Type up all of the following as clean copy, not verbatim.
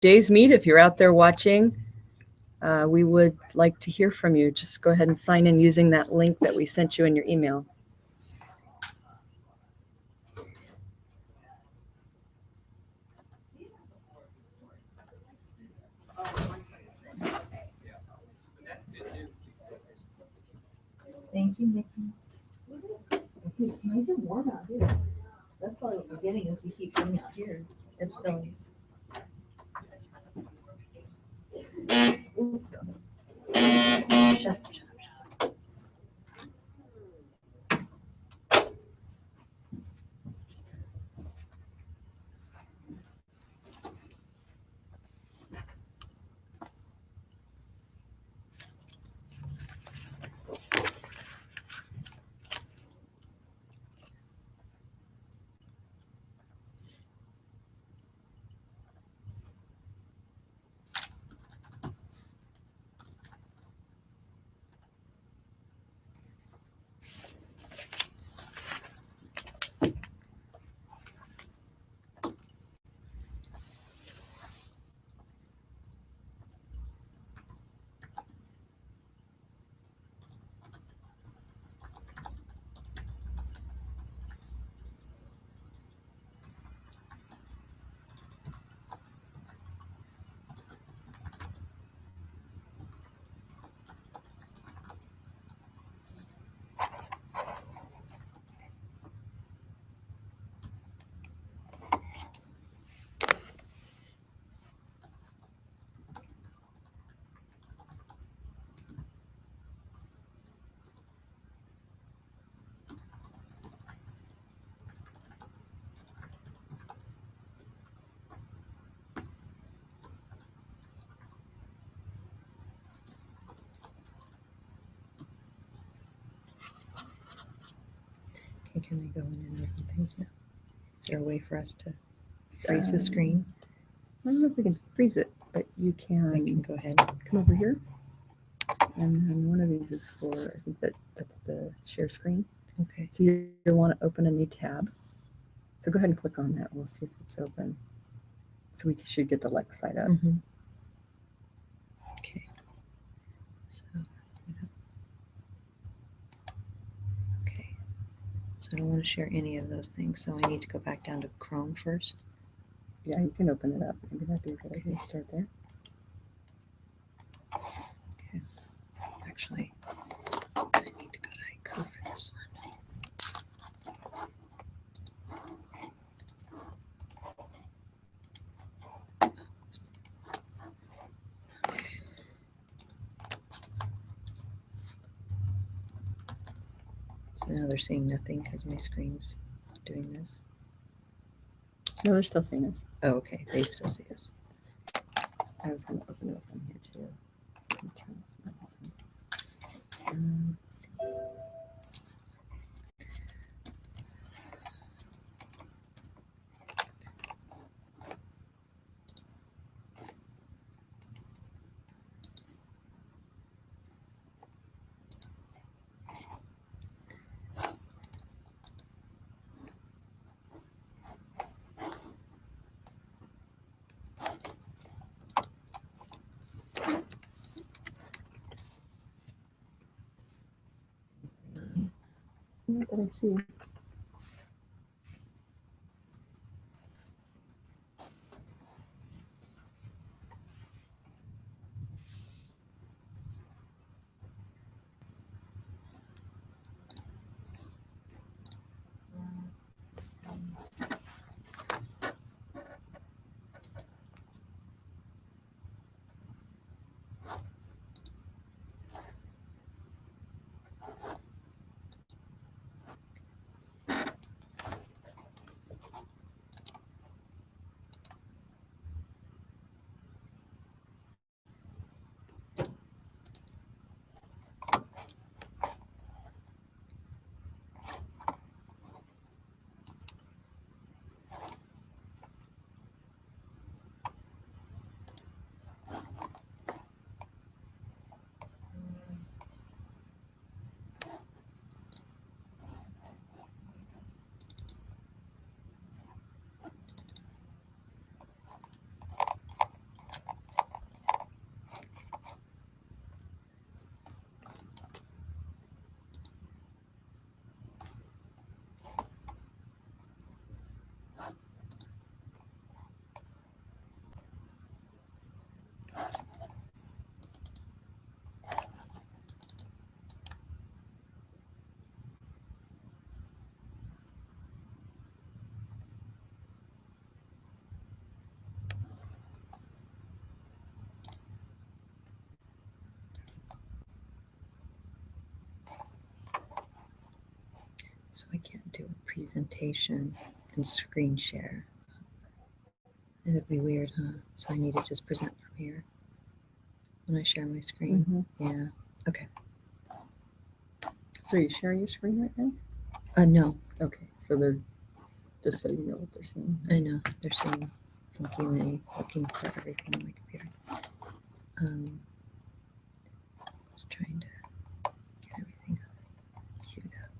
Days Meet, if you're out there watching, we would like to hear from you. Just go ahead and sign in using that link that we sent you in your email. Thank you, Nikki. It's nice and warm out here. That's probably what we're getting as we keep coming out here. It's filling. Shut up. Okay, can I go in and open things now? Is there a way for us to freeze the screen? I don't know if we can freeze it, but you I can can go ahead. come over here. And then one of these is for, I think that's the share screen. Okay. So you want to open a new tab. So go ahead and click on that. We'll see if it's open. So we should get the LEC site up. Mm-hmm. Okay. Okay. So I don't want to share any of those things, so I need to go back down to Chrome first. Yeah, you can open it up. Maybe that'd be a good idea to start there. Okay. Actually, I need to go to Haiku for this one. So now they're seeing nothing because my screen's doing this. No, they're still seeing us. Oh, okay. They still see us. I was going to open it up on here too. Let me turn off that one. Let's see. What did I see? presentation and screen share. That'd be weird, huh? So I need to just present from here when I share my screen. Mhm. Yeah. Okay. So are you sharing your screen right now? No, Okay, so they're, just so you know what they're seeing. I know. They're saying funky me looking for everything on my computer. Just trying to get everything queued up.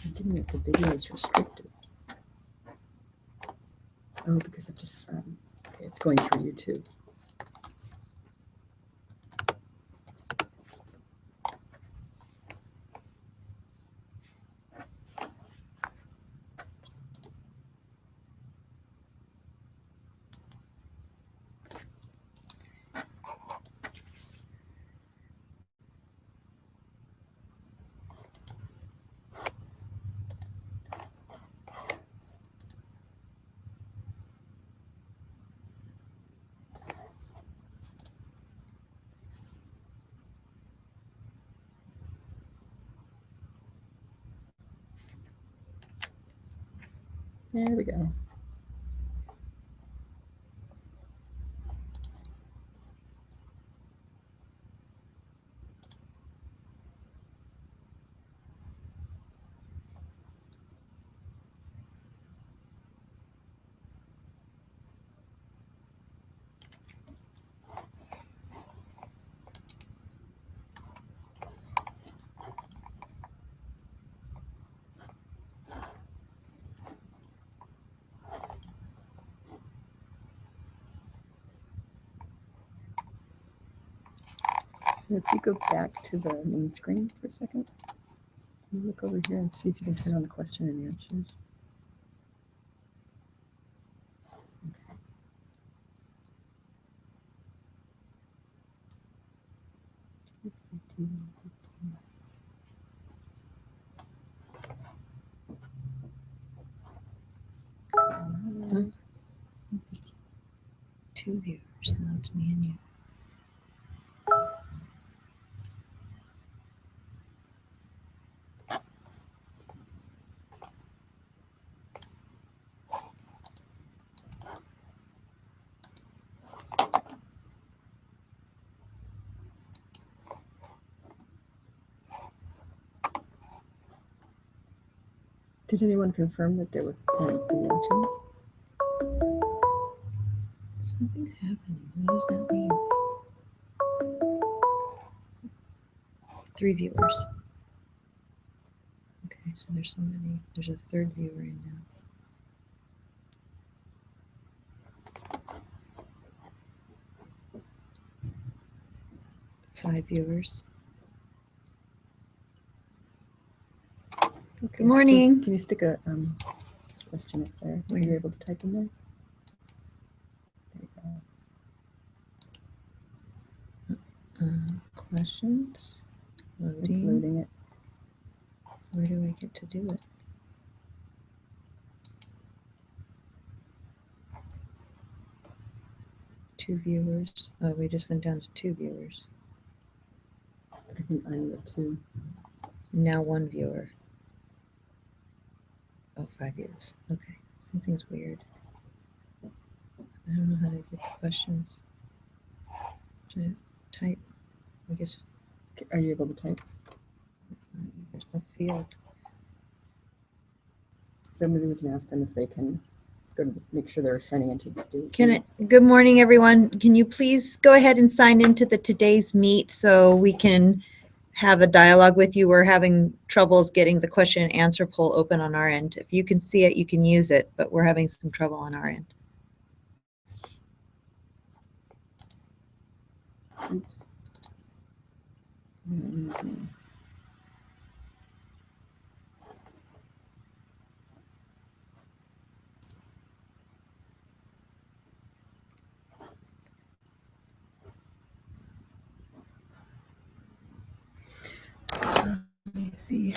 I'm getting that the video is restricted. Oh, because I've just, okay, it's going through YouTube. There we go. So if you go back to the main screen for a second, can you look over here and see if you can turn on the question and answers? Okay. Two viewers. Now it's me and you. Did anyone confirm that they were going to be watching? Something's happening. What does that mean? 3 viewers. Okay, so there's somebody. There's a third viewer in now. Five viewers. Okay, Good morning. So can you stick a question up there? Are you able to type in there? There you go. Questions. It's Loading. loading it. Where do I get to do it? Two viewers. Oh, we just went down to 2 viewers. I think I'm the two. Now 1 viewer. Oh, 5 viewers. Okay. Something's weird. I don't know how to get the questions. To type. I guess Are you able to type? there's no field. So maybe we can ask them if they can go to make sure they're signing into today's Can meet. it, good morning, everyone. Can you please go ahead and sign into the today's meet so we can have a dialogue with you? We're having troubles getting the question and answer poll open on our end. If you can see it, you can use it, but we're having some trouble on our end. Oops. That is me. Let me see.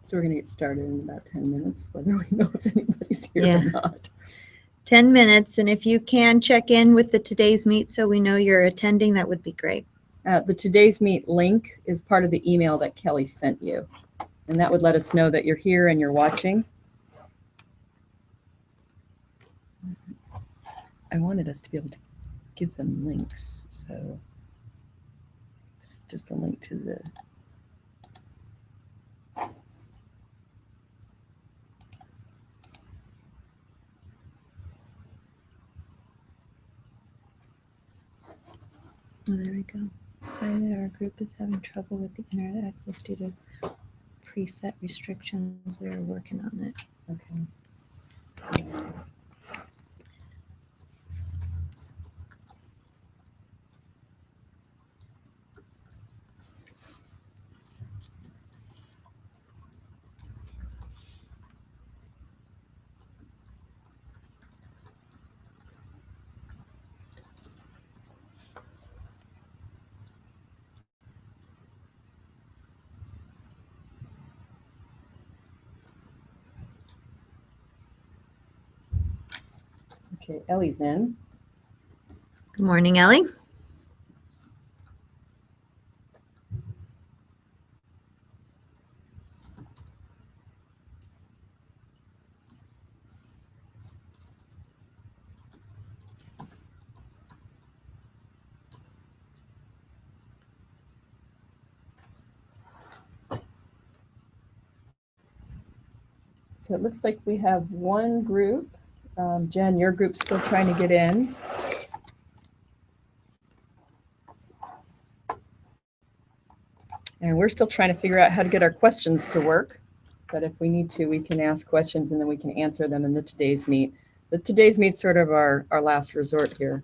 So we're going to get started in about 10 minutes, whether we know if anybody's here Yeah. or not. 10 minutes, and if you can check in with the today's meet so we know you're attending, that would be great. The Today's Meet link is part of the email that Kelly sent you. And that would let us know that you're here and you're watching. I wanted us to be able to give them links. So this is just a link to the... Oh, there we go. Finally, our group is having trouble with the internet access due to preset restrictions. We are working on it. Okay. Okay, Ellie's in. Good morning, Ellie. So it looks like we have one group. Jen, your group's still trying to get in. And we're still trying to figure out how to get our questions to work. But if we need to, we can ask questions and then we can answer them in the Today's Meet. The Today's Meet's sort of our last resort here.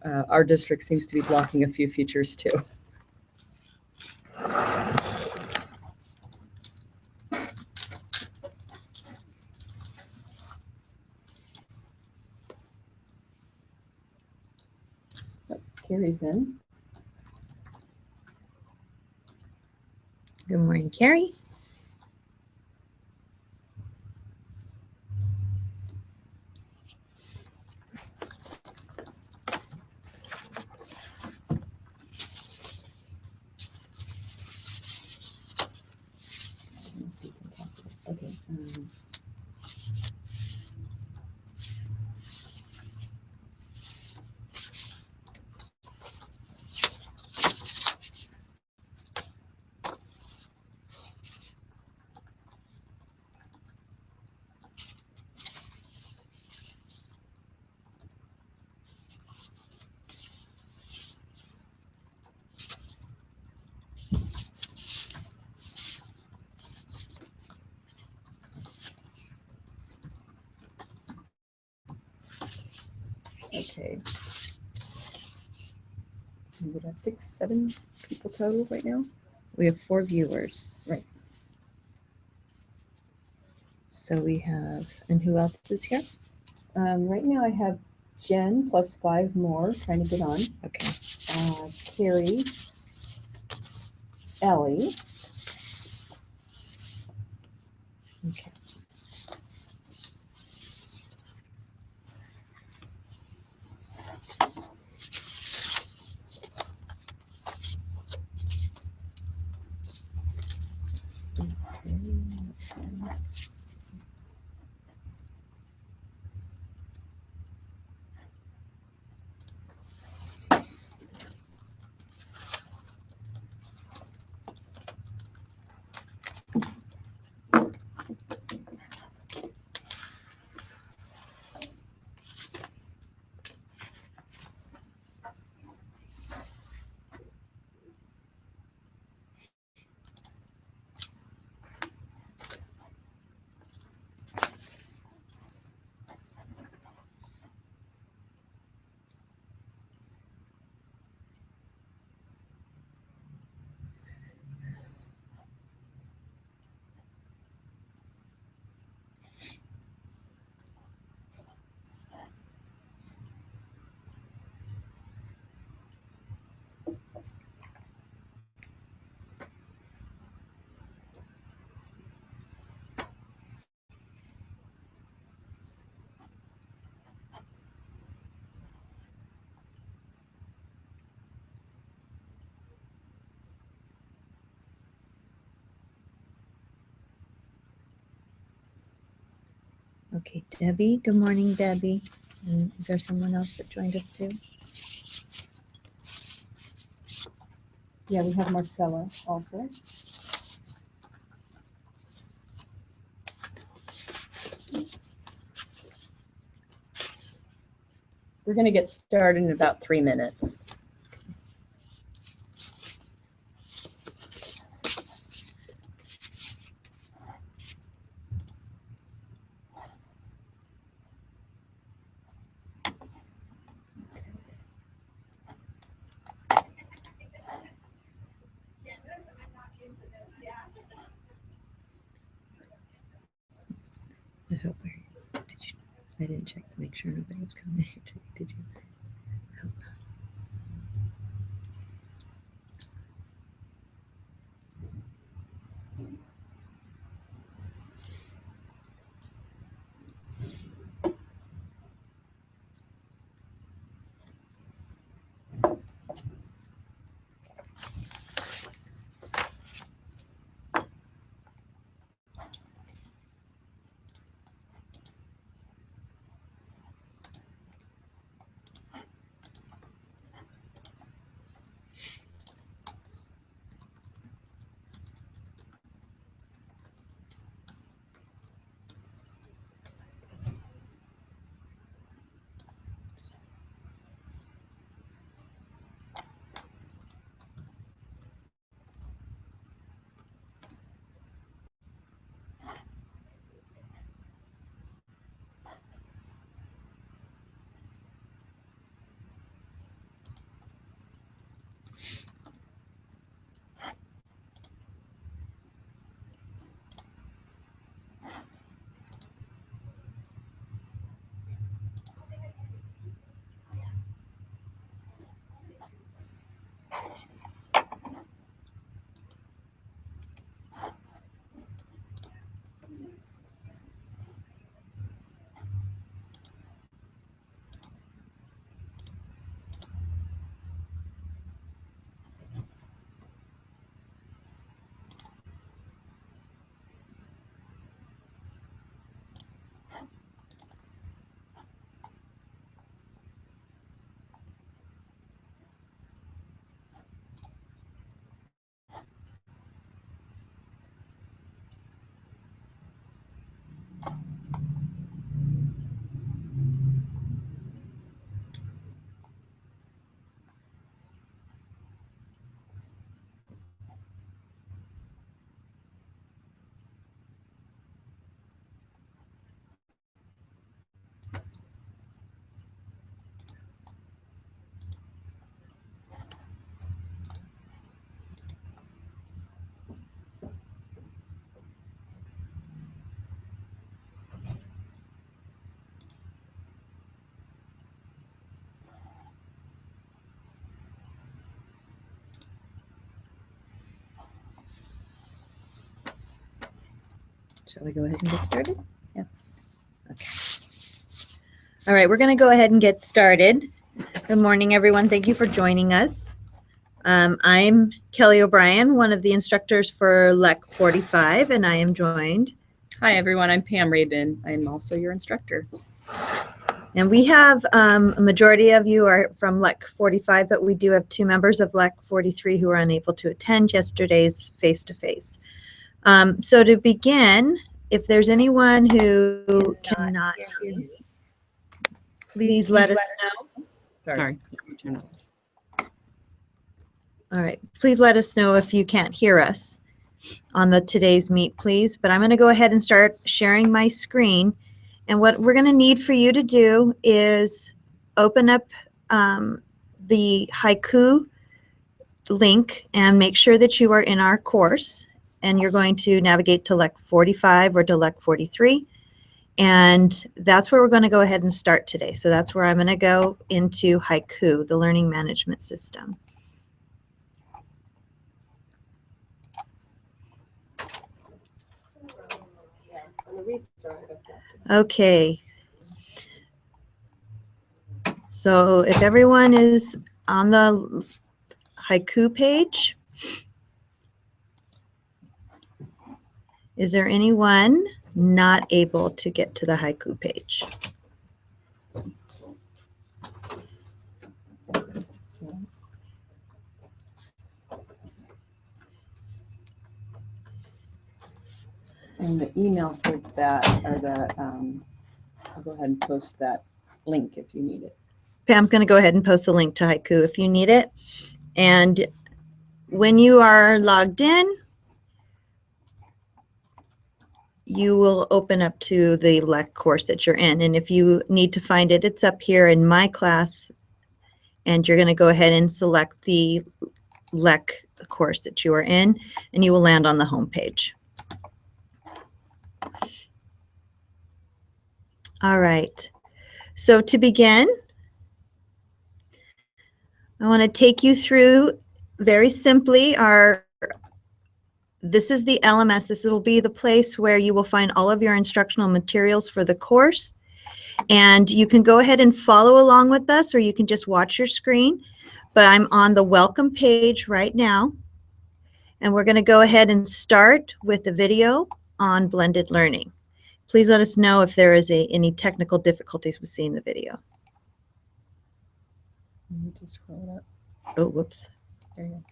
Our district seems to be blocking a few features too. Carrie's in. Good morning, Carrie. Okay. Okay. So we would have 6, 7 people total right now. We have 4 viewers. Right. So we have, and who else is here? Right now I have Jen plus 5 more trying to get on. Okay. Carrie, Ellie, Okay. Okay, Debbie. Good morning, Debbie. And is there someone else that joined us too? Yeah, we have Marcella also. We're going to get started in about 3 minutes. I hope I didn't check to make sure nobody was coming here today. Did you? I hope not. Shall we go ahead and get started? Yeah. Okay. All right, we're going to go ahead and get started. Good morning, everyone. Thank you for joining us. I'm Kelly O'Brien, one of the instructors for LEC 45, and I am joined. Hi, everyone. I'm Pam Rabin. I'm also your instructor. And we have a majority of you are from LEC 45, but we do have 2 members of LEC 43 who are unable to attend yesterday's face-to-face. So to begin, if there's anyone who cannot hear me, please let us know. Sorry. All right, please let us know if you can't hear us on the today's meet, please. But I'm going to go ahead and start sharing my screen. And what we're going to need for you to do is open up the Haiku link and make sure that you are in our course. And you're going to navigate to LEC 45 or to LEC 43. And that's where we're going to go ahead and start today. So that's where I'm going to go into Haiku, the learning management system. Okay. So if everyone is on the Haiku page, is there anyone not able to get to the Haiku page? And the email for that, or I'll go ahead and post that link if you need it. Pam's going to go ahead and post a link to Haiku if you need it. And when you are logged in, you will open up to the LEC course that you're in. And if you need to find it, it's up here in My Class. And you're going to go ahead and select the LEC course that you are in, and you will land on the home page. All right. So to begin, I want to take you through very simply this is the LMS. This will be the place where you will find all of your instructional materials for the course. And you can go ahead and follow along with us, or you can just watch your screen. But I'm on the welcome page right now. And we're going to go ahead and start with the video on blended learning. Please let us know if there is any technical difficulties with seeing the video. You need to scroll it up. Oh, whoops. There you go.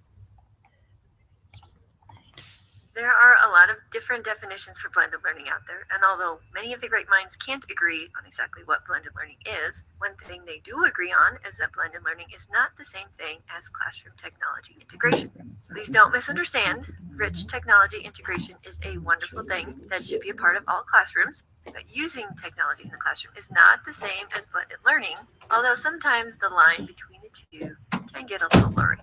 There are a lot of different definitions for blended learning out there, and although many of the great minds can't agree on exactly what blended learning is, one thing they do agree on is that blended learning is not the same thing as classroom technology integration. Please don't misunderstand. Rich technology integration is a wonderful thing that should be a part of all classrooms, but using technology in the classroom is not the same as blended learning, although sometimes the line between the two can get a little blurry.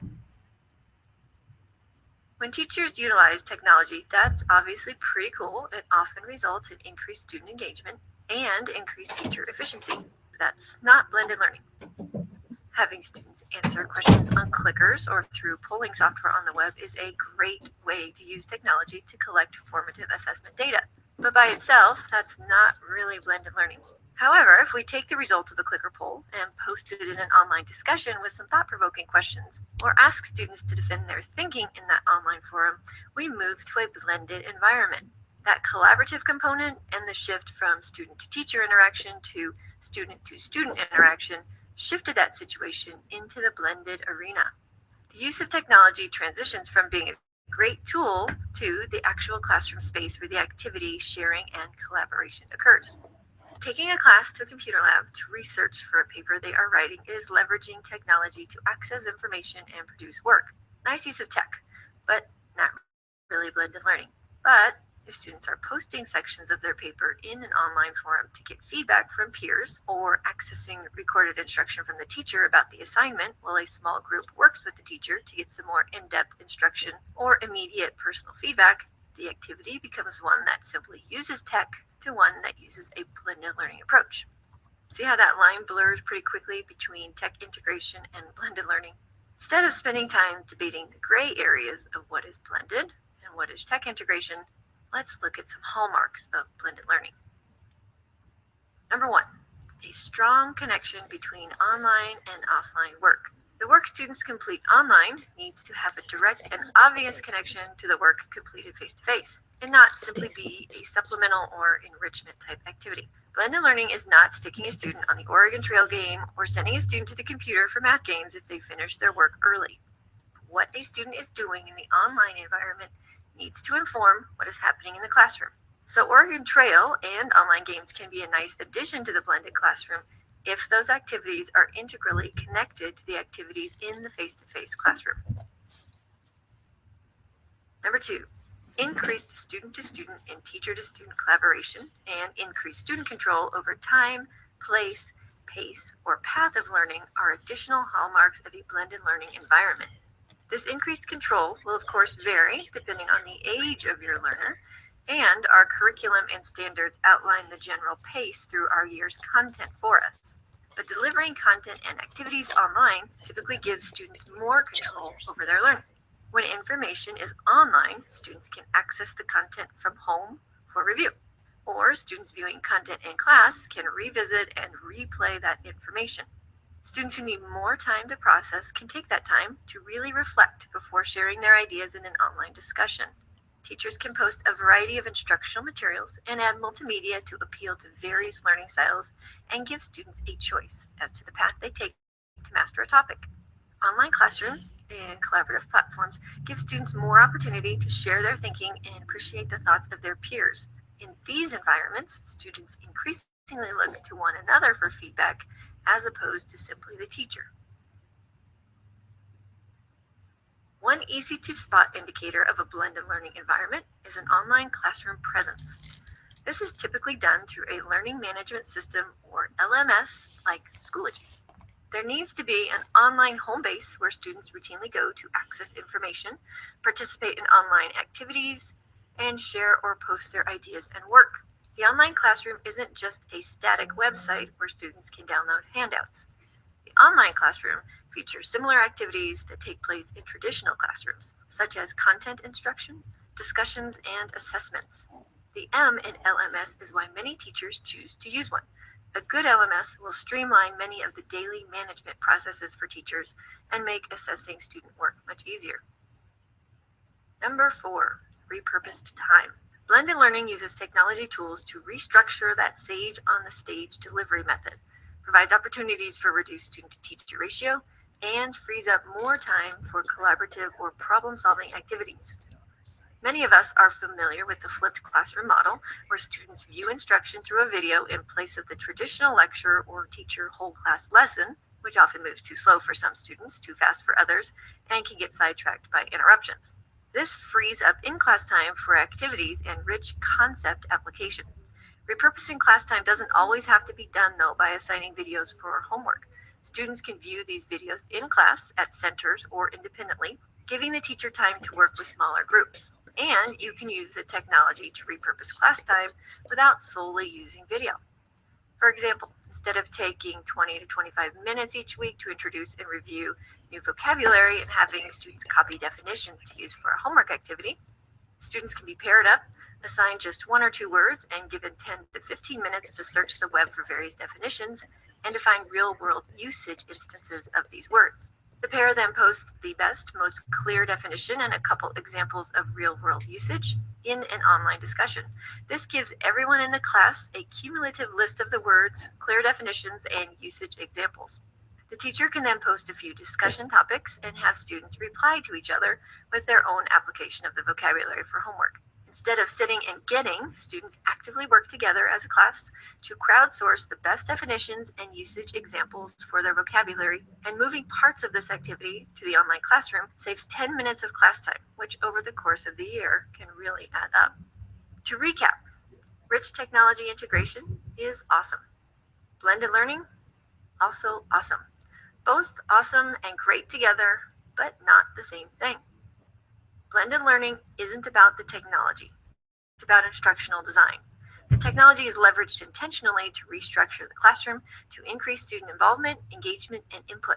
When teachers utilize technology, that's obviously pretty cool. It often results in increased student engagement and increased teacher efficiency. That's not blended learning. Having students answer questions on clickers or through polling software on the web is a great way to use technology to collect formative assessment data. But by itself, that's not really blended learning. However, if we take the results of a clicker poll and post it in an online discussion with some thought-provoking questions, or ask students to defend their thinking in that online forum, we move to a blended environment. That collaborative component and the shift from student-to-teacher interaction to student-to-student interaction shifted that situation into the blended arena. The use of technology transitions from being a great tool to the actual classroom space where the activity, sharing, and collaboration occurs. Taking a class to a computer lab to research for a paper they are writing is leveraging technology to access information and produce work. Nice use of tech, but not really blended learning. But if students are posting sections of their paper in an online forum to get feedback from peers or accessing recorded instruction from the teacher about the assignment while a small group works with the teacher to get some more in-depth instruction or immediate personal feedback, the activity becomes one that simply uses tech to one that uses a blended learning approach. See how that line blurs pretty quickly between tech integration and blended learning? Instead of spending time debating the gray areas of what is blended and what is tech integration, Let's look at some hallmarks of blended learning. Number 1, a strong connection between online and offline work. The work students complete online needs to have a direct and obvious connection to the work completed face-to-face, and not simply be a supplemental or enrichment type activity. Blended learning is not sticking a student on the Oregon Trail game or sending a student to the computer for math games if they finish their work early. What a student is doing in the online environment needs to inform what is happening in the classroom. So Oregon Trail and online games can be a nice addition to the blended classroom if those activities are integrally connected to the activities in the face-to-face classroom. Number 2, increased student-to-student and teacher-to-student collaboration and increased student control over time, place, pace, or path of learning are additional hallmarks of a blended learning environment. This increased control will of course vary depending on the age of your learner, and our curriculum and standards outline the general pace through our year's content for us. But delivering content and activities online typically gives students more control over their learning. When information is online, students can access the content from home for review, or students viewing content in class can revisit and replay that information. Students who need more time to process can take that time to really reflect before sharing their ideas in an online discussion. Teachers can post a variety of instructional materials and add multimedia to appeal to various learning styles and give students a choice as to the path they take to master a topic. Online classrooms and collaborative platforms give students more opportunity to share their thinking and appreciate the thoughts of their peers. In these environments, students increasingly look to one another for feedback as opposed to simply the teacher. One easy-to-spot indicator of a blended learning environment is an online classroom presence. This is typically done through a learning management system or LMS like Schoology. There needs to be an online home base where students routinely go to access information, participate in online activities, and share or post their ideas and work. The online classroom isn't just a static website where students can download handouts. The online classroom features similar activities that take place in traditional classrooms, such as content instruction, discussions, and assessments. The M in LMS is why many teachers choose to use one. A good LMS will streamline many of the daily management processes for teachers and make assessing student work much easier. Number 4, repurposed time. Blended learning uses technology tools to restructure that sage on the stage delivery method, provides opportunities for reduced student-to-teacher ratio, and frees up more time for collaborative or problem-solving activities. Many of us are familiar with the flipped classroom model, where students view instruction through a video in place of the traditional lecture or teacher whole class lesson, which often moves too slow for some students, too fast for others, and can get sidetracked by interruptions. This frees up in-class time for activities and rich concept application. Repurposing class time doesn't always have to be done, though, by assigning videos for homework. Students can view these videos in class, at centers, or independently, giving the teacher time to work with smaller groups. And you can use the technology to repurpose class time without solely using video. For example, instead of taking 20 to 25 minutes each week to introduce and review new vocabulary and having students copy definitions to use for a homework activity, students can be paired up, assigned just 1 or 2 words, and given 10 to 15 minutes to search the web for various definitions and to find real-world usage instances of these words. The pair then posts the best, most clear definition and a couple examples of real-world usage in an online discussion. This gives everyone in the class a cumulative list of the words, clear definitions, and usage examples. The teacher can then post a few discussion topics and have students reply to each other with their own application of the vocabulary for homework. Instead of sitting and getting, students actively work together as a class to crowdsource the best definitions and usage examples for their vocabulary, and moving parts of this activity to the online classroom saves 10 minutes of class time, which over the course of the year can really add up. To recap, rich technology integration is awesome. Blended learning, also awesome. Both awesome and great together, but not the same thing. Blended learning isn't about the technology. It's about instructional design. The technology is leveraged intentionally to restructure the classroom to increase student involvement, engagement, and input.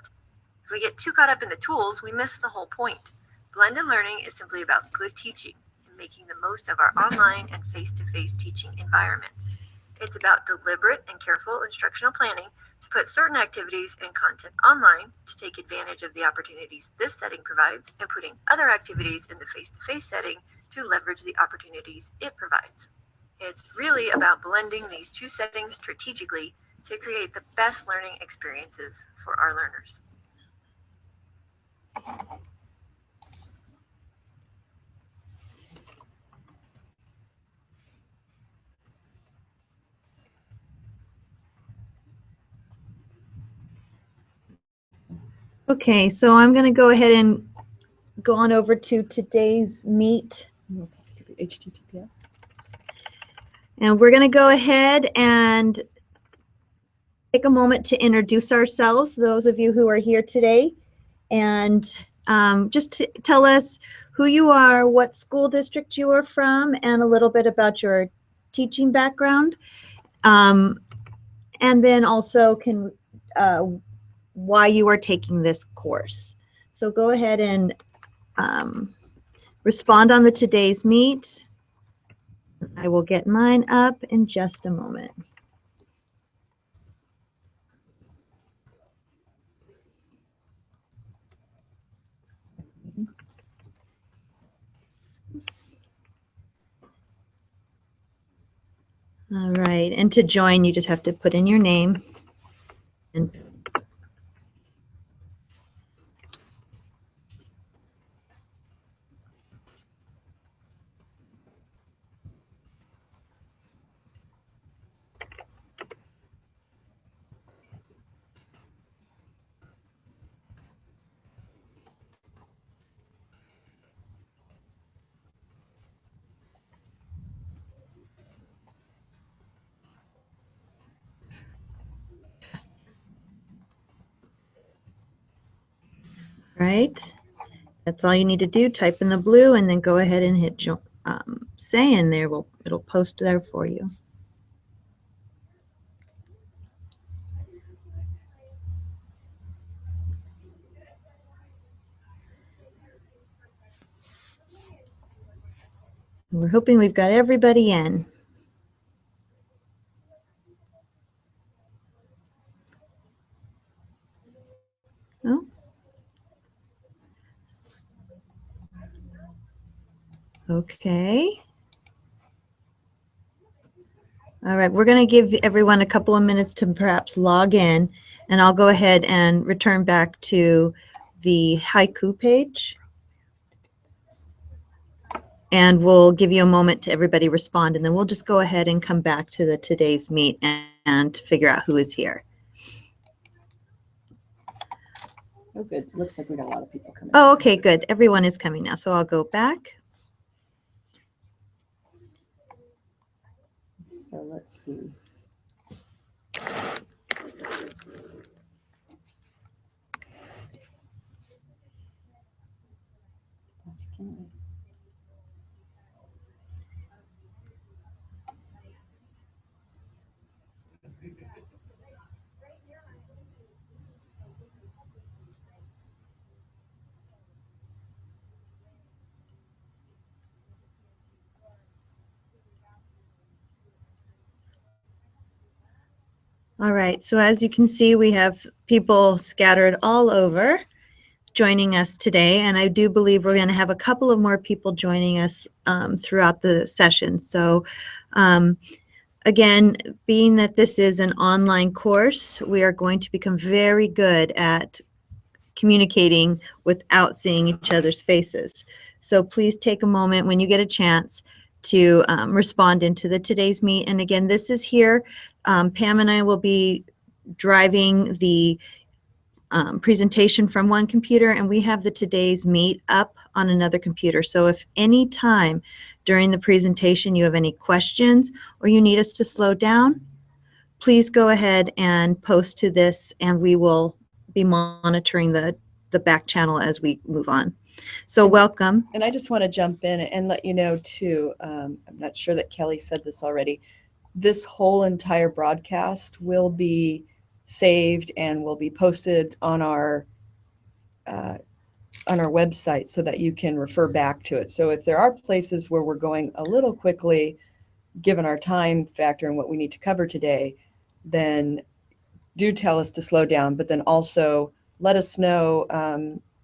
If we get too caught up in the tools, we miss the whole point. Blended learning is simply about good teaching and making the most of our online and face-to-face teaching environments. It's about deliberate and careful instructional planning to put certain activities and content online to take advantage of the opportunities this setting provides, and putting other activities in the face-to-face setting to leverage the opportunities it provides. It's really about blending these two settings strategically to create the best learning experiences for our learners. Okay, so I'm going to go ahead and go on over to today's meet. HTTPS. And we're going to go ahead and take a moment to introduce ourselves, those of you who are here today, and just to tell us who you are, what school district you are from, and a little bit about your teaching background. And then also why you are taking this course. So go ahead and respond on the today's meet. I will get mine up in just a moment. All right, and to join, you just have to put in your name. Right, that's all you need to do. Type in the blue and then go ahead and hit say, and it'll post there for you. We're hoping we've got everybody in. Oh. Okay. All right, we're going to give everyone a couple of minutes to perhaps log in, and I'll go ahead and return back to the Haiku page. And we'll give you a moment to everybody respond, and then we'll just go ahead and come back to the today's meet and figure out who is here. Oh, good. Looks like we got a lot of people coming. Oh, okay, good. Everyone is coming now, so I'll go back. So let's see. All right, so as you can see, we have people scattered all over joining us today, and I do believe we're going to have a couple of more people joining us throughout the session. So again, being that this is an online course, we are going to become very good at communicating without seeing each other's faces. So please take a moment when you get a chance to respond into the today's meet. And again, this is here. Pam and I will be driving the presentation from one computer, and we have the today's meet up on another computer. So if any time during the presentation you have any questions or you need us to slow down, please go ahead and post to this, and we will be monitoring the back channel as we move on. So welcome. And I just want to jump in and let you know too, I'm not sure that Kelly said this already, this whole entire broadcast will be saved and will be posted on our website so that you can refer back to it. So if there are places where we're going a little quickly, given our time factor and what we need to cover today, then do tell us to slow down, but then also let us know,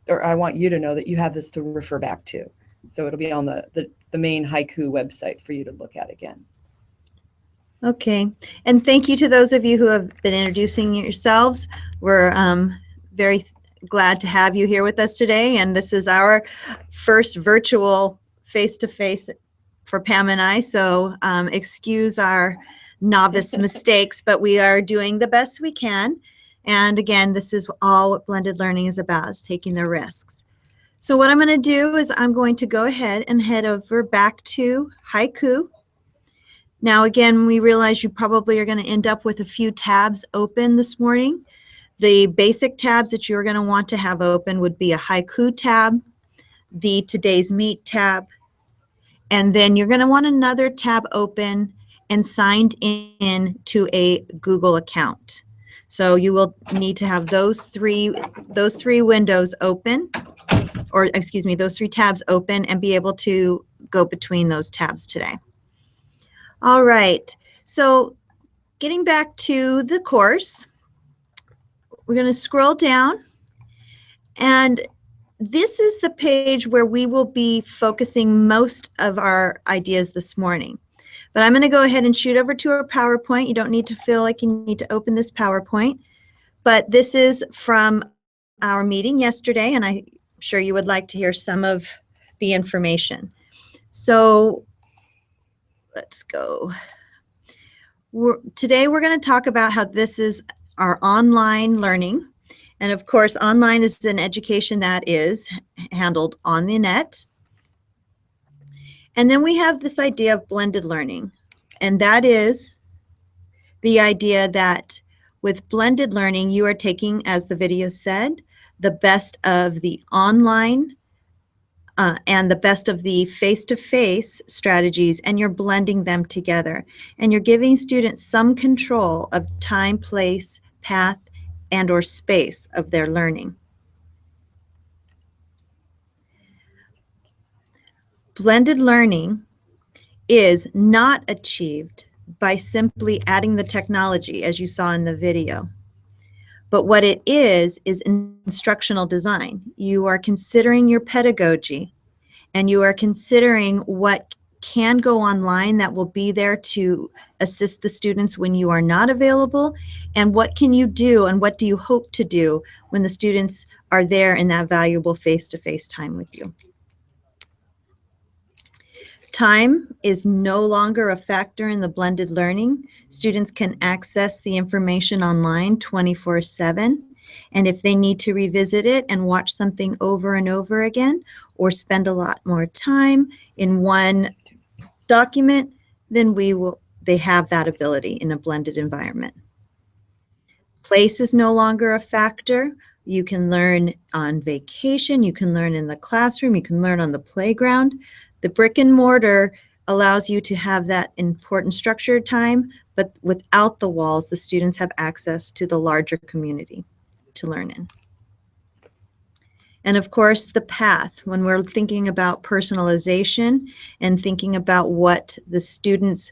or I want you to know that you have this to refer back to. So it'll be on the main Haiku website for you to look at again. Okay, and thank you to those of you who have been introducing yourselves. We're very glad to have you here with us today, and this is our first virtual face-to-face for Pam and I, so excuse our novice mistakes, but we are doing the best we can. And again, this is all what blended learning is about, is taking the risks. So what I'm going to do is I'm going to go ahead and head over back to Haiku. Now, again, we realize you probably are going to end up with a few tabs open this morning. The basic tabs that you're going to want to have open would be a Haiku tab, the Today's Meet tab, and then you're going to want another tab open and signed in to a Google account. So you will need to have those three windows open, or excuse me, those three tabs open, and be able to go between those tabs today. All right, so getting back to the course, we're going to scroll down, and this is the page where we will be focusing most of our ideas this morning. But I'm going to go ahead and shoot over to our PowerPoint. You don't need to feel like you need to open this PowerPoint, but this is from our meeting yesterday, and I'm sure you would like to hear some of the information. So let's go. Today we're going to talk about how this is our online learning. And of course, online is an education that is handled on the net. And then we have this idea of blended learning. And that is the idea that with blended learning, you are taking, as the video said, the best of the online and the best of the face-to-face strategies, and you're blending them together. And you're giving students some control of time, place, path, and or space of their learning. Blended learning is not achieved by simply adding the technology, as you saw in the video. But what it is instructional design. You are considering your pedagogy, and you are considering what can go online that will be there to assist the students when you are not available, and what can you do and what do you hope to do when the students are there in that valuable face-to-face time with you. Time is no longer a factor in the blended learning. Students can access the information online 24/7. And if they need to revisit it and watch something over and over again, or spend a lot more time in one document, then they have that ability in a blended environment. Place is no longer a factor. You can learn on vacation, you can learn in the classroom, you can learn on the playground. The brick and mortar allows you to have that important structured time, but without the walls, the students have access to the larger community to learn in. And of course, the path, when we're thinking about personalization and thinking about what the student's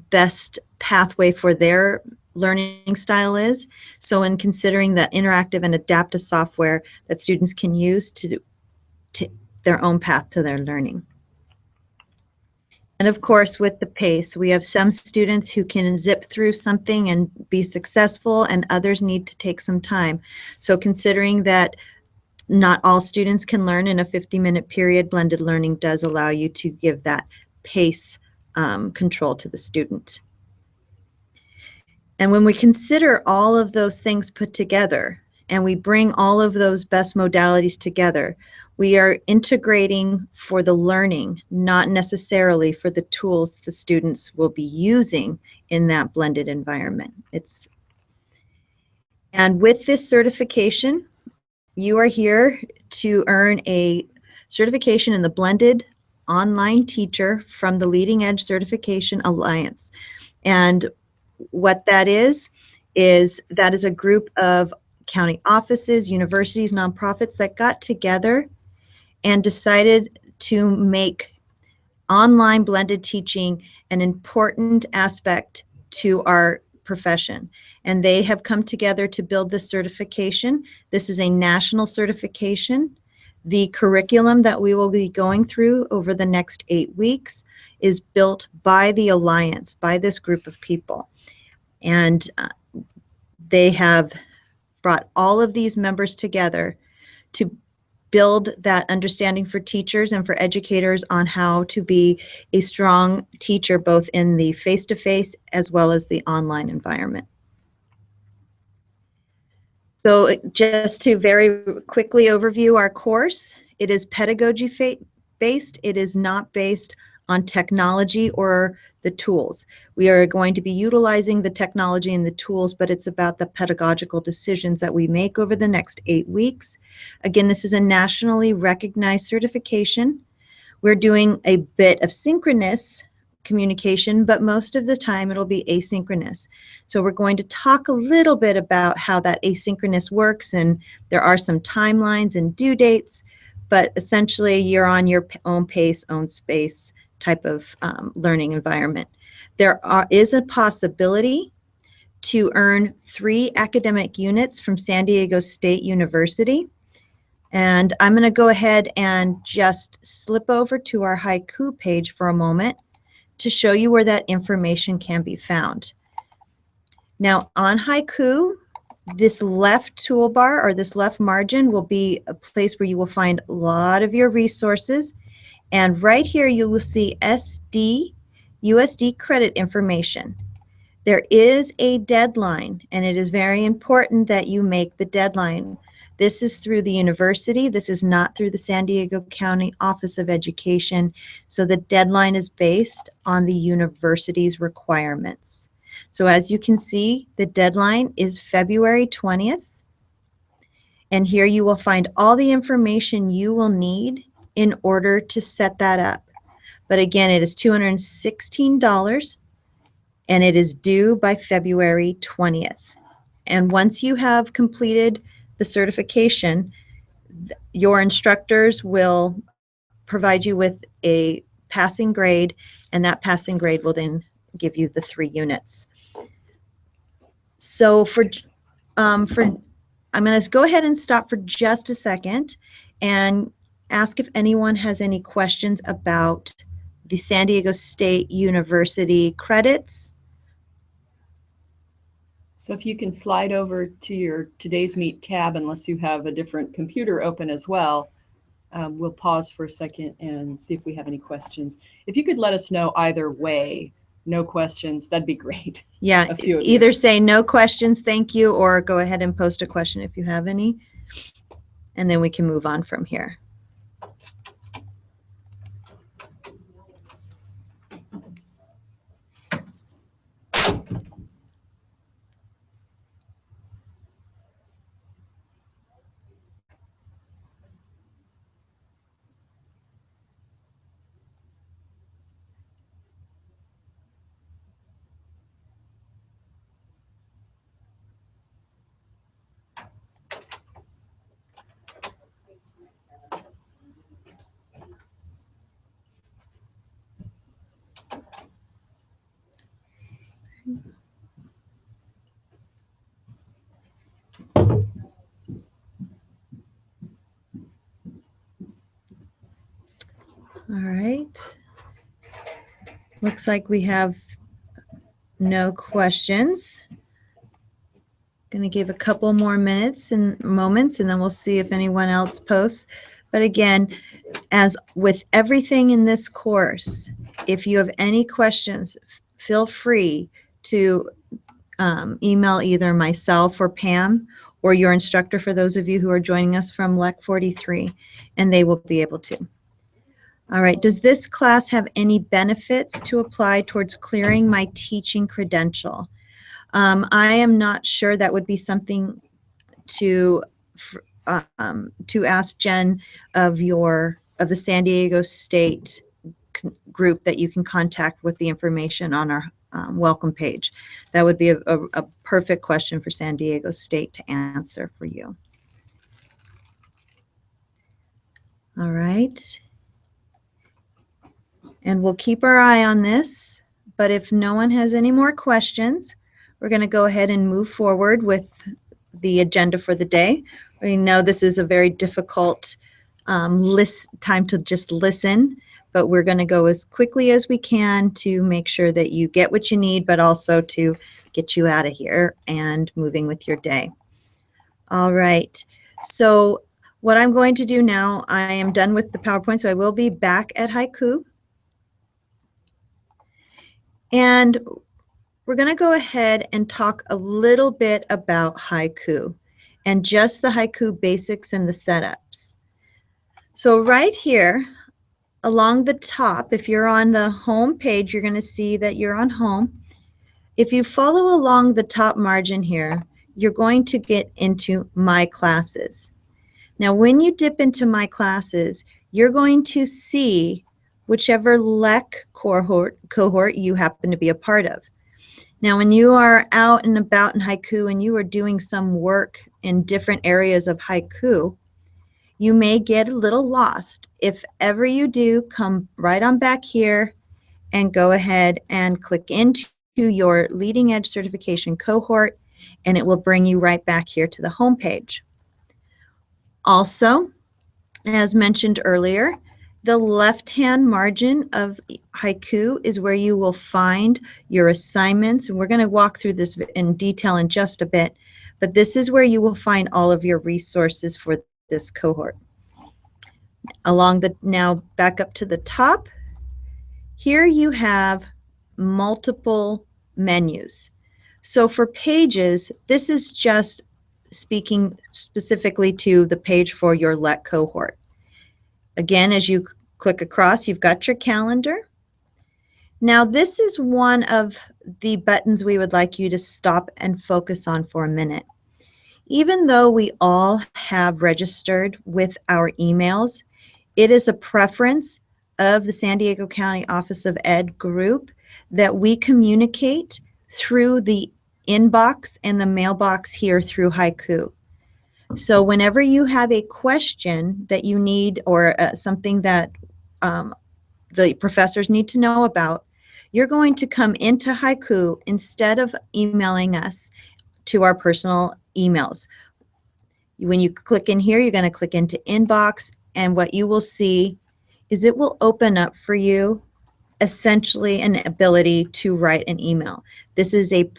best pathway for their learning style is. So in considering that interactive and adaptive software that students can use to their own path to their learning. And of course, with the pace, we have some students who can zip through something and be successful, and others need to take some time. So considering that not all students can learn in a 50-minute period, blended learning does allow you to give that pace control to the student. And when we consider all of those things put together, and we bring all of those best modalities together, we are integrating for the learning, not necessarily for the tools the students will be using in that blended environment. And with this certification, you are here to earn a certification in the Blended Online Teacher from the Leading Edge Certification Alliance. And what that is that is a group of county offices, universities, nonprofits that got together and decided to make online blended teaching an important aspect to our profession. And they have come together to build this certification. This is a national certification. The curriculum that we will be going through over the next 8 weeks is built by the Alliance, by this group of people. And they have brought all of these members together to build that understanding for teachers and for educators on how to be a strong teacher, both in the face-to-face as well as the online environment. So just to very quickly overview our course, it is pedagogy based. It is not based on technology or the tools. We are going to be utilizing the technology and the tools, but it's about the pedagogical decisions that we make over the next 8 weeks. Again, this is a nationally recognized certification. We're doing a bit of synchronous communication, but most of the time it'll be asynchronous. So we're going to talk a little bit about how that asynchronous works, and there are some timelines and due dates, but essentially you're on your own pace, own space type of learning environment. There is a possibility to earn 3 academic units from San Diego State University. And I'm going to go ahead and just slip over to our Haiku page for a moment to show you where that information can be found. Now on Haiku, this left toolbar or this left margin will be a place where you will find a lot of your resources. And right here you will see USD credit information. There is a deadline, and it is very important that you make the deadline. This is through the university. This is not through the San Diego County Office of Education. So the deadline is based on the university's requirements. So as you can see, the deadline is February 20th. And here you will find all the information you will need in order to set that up. But again, it is $216 and it is due by February 20th. And once you have completed the certification, your instructors will provide you with a passing grade, and that passing grade will then give you the 3 units. So I'm going to go ahead and stop for just a second and ask if anyone has any questions about the San Diego State University credits. So if you can slide over to your Today's Meet tab, unless you have a different computer open as well, we'll pause for a second and see if we have any questions. If you could let us know either way, no questions, that'd be great. Yeah, A few of you. either say no questions, thank you, or go ahead and post a question if you have any, and then we can move on from here. All right. Looks like we have no questions. Going to give a couple more minutes and moments, and then we'll see if anyone else posts. But again, as with everything in this course, if you have any questions, feel free to email either myself or Pam or your instructor for those of you who are joining us from LEC 43, and they will be able to. All right, does this class have any benefits to apply towards clearing my teaching credential? I am not sure. That would be something to ask Jen of the San Diego State group that you can contact with the information on our welcome page. That would be a perfect question for San Diego State to answer for you. All right. And we'll keep our eye on this, but if no one has any more questions, we're going to go ahead and move forward with the agenda for the day. We know this is a very difficult time to just listen, but we're going to go as quickly as we can to make sure that you get what you need, but also to get you out of here and moving with your day. All right. So what I'm going to do now, I am done with the PowerPoint, so I will be back at Haiku. And we're going to go ahead and talk a little bit about Haiku and just the Haiku basics and the setups. So right here along the top, if you're on the home page, you're going to see that you're on home. If you follow along the top margin here, you're going to get into My Classes. Now, when you dip into My Classes, you're going to see whichever LEC cohort you happen to be a part of. Now, when you are out and about in Haiku and you are doing some work in different areas of Haiku, you may get a little lost. If ever you do, come right on back here and go ahead and click into your leading edge certification cohort, and it will bring you right back here to the home page. Also, as mentioned earlier, the left-hand margin of Haiku is where you will find your assignments. And we're going to walk through this in detail in just a bit, but this is where you will find all of your resources for this cohort. Now back up to the top, here you have multiple menus. So for pages, this is just speaking specifically to the page for your LEC cohort. Again, as you click across, you've got your calendar. Now, this is one of the buttons we would like you to stop and focus on for a minute. Even though we all have registered with our emails, it is a preference of the San Diego County Office of Ed group that we communicate through the inbox and the mailbox here through Haiku. So whenever you have a question that you need or something that the professors need to know about, you're going to come into Haiku instead of emailing us to our personal emails. When you click in here, you're going to click into inbox, and what you will see is it will open up for you essentially an ability to write an email. This is a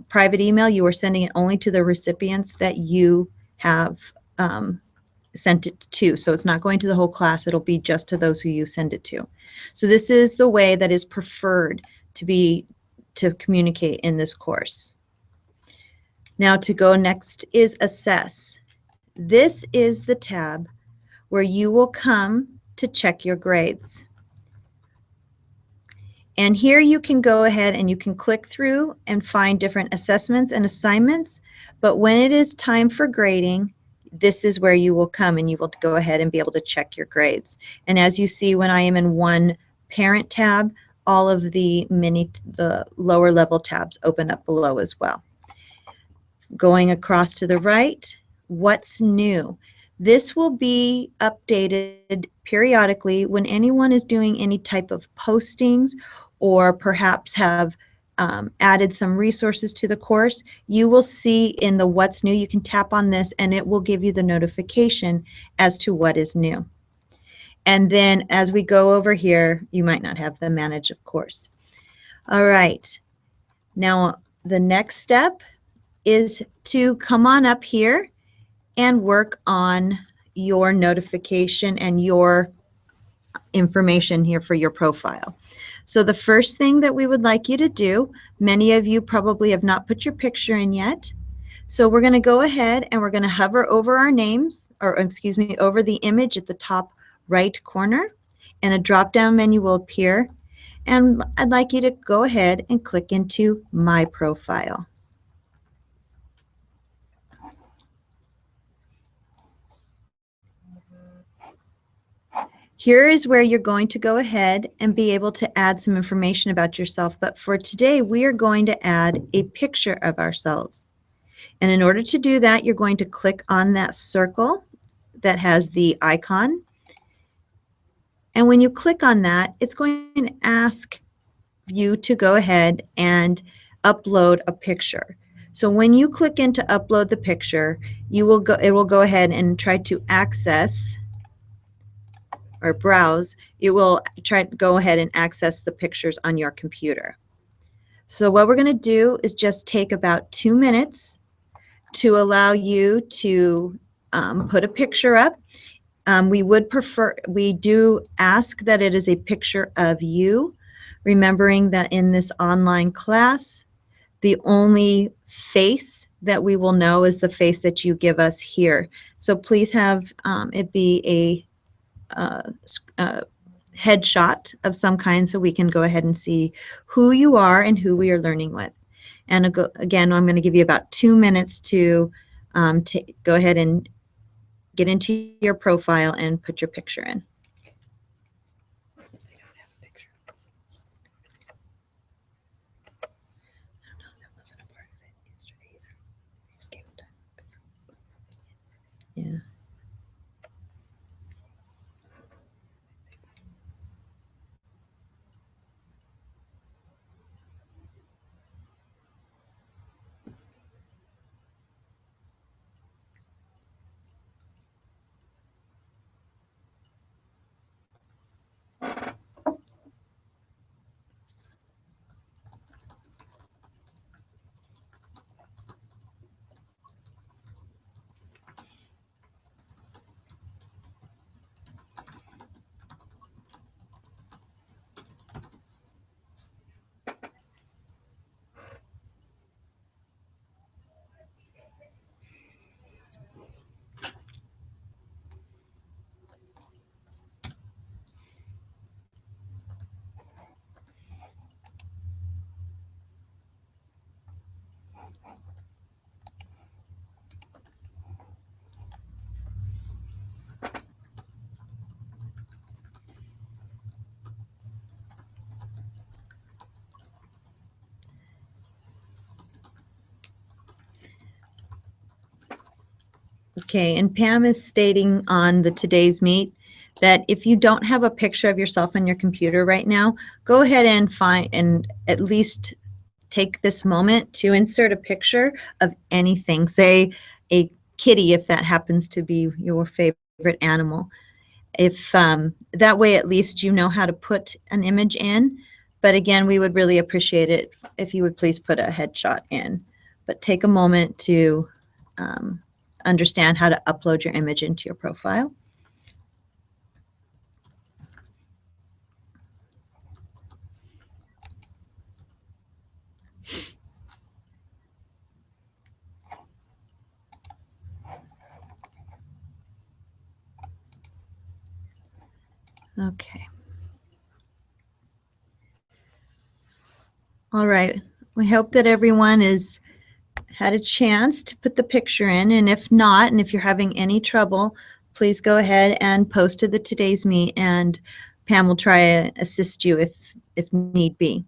private email. You are sending it only to the recipients that you have sent it to. So it's not going to the whole class. It'll be just to those who you send it to. So this is the way that is preferred to communicate in this course. Now to go next is assess. This is the tab where you will come to check your grades. And here you can go ahead and you can click through and find different assessments and assignments. But when it is time for grading, this is where you will come and you will go ahead and be able to check your grades. And as you see, when I am in one parent tab, all of the lower level tabs open up below as well. Going across to the right, what's new? This will be updated periodically when anyone is doing any type of postings or perhaps have added some resources to the course. You will see in the what's new, you can tap on this and it will give you the notification as to what is new. And then as we go over here, you might not have the manage, of course. All right. Now, the next step is to come on up here and work on your notification and your information here for your profile. So the first thing that we would like you to do, many of you probably have not put your picture in yet. So we're going to go ahead and we're going to hover over our names, or excuse me, over the image at the top right corner, and a drop-down menu will appear. And I'd like you to go ahead and click into My Profile. Here is where you're going to go ahead and be able to add some information about yourself. But for today, we are going to add a picture of ourselves. And in order to do that, you're going to click on that circle that has the icon. And when you click on that, it's going to ask you to go ahead and upload a picture. So when you click into upload the picture, it will go ahead and try to access or browse. It will try to go ahead and access the pictures on your computer. So what we're going to do is just take about 2 minutes to allow you to put a picture up. We do ask that it is a picture of you, remembering that in this online class, the only face that we will know is the face that you give us here. So please have it be a headshot of some kind so we can go ahead and see who you are and who we are learning with. And again, I'm going to give you about 2 minutes to go ahead and get into your profile and put your picture in. Yeah. Okay, and Pam is stating on the today's meet that if you don't have a picture of yourself on your computer right now, go ahead and find and at least take this moment to insert a picture of anything. Say a kitty if that happens to be your favorite animal. If that way at least you know how to put an image in. But again, we would really appreciate it if you would please put a headshot in. But take a moment to understand how to upload your image into your profile. Okay. All right. We hope that everyone has had a chance to put the picture in, and if not, and if you're having any trouble, please go ahead and post to the today's meet, and Pam will try to assist you if need be.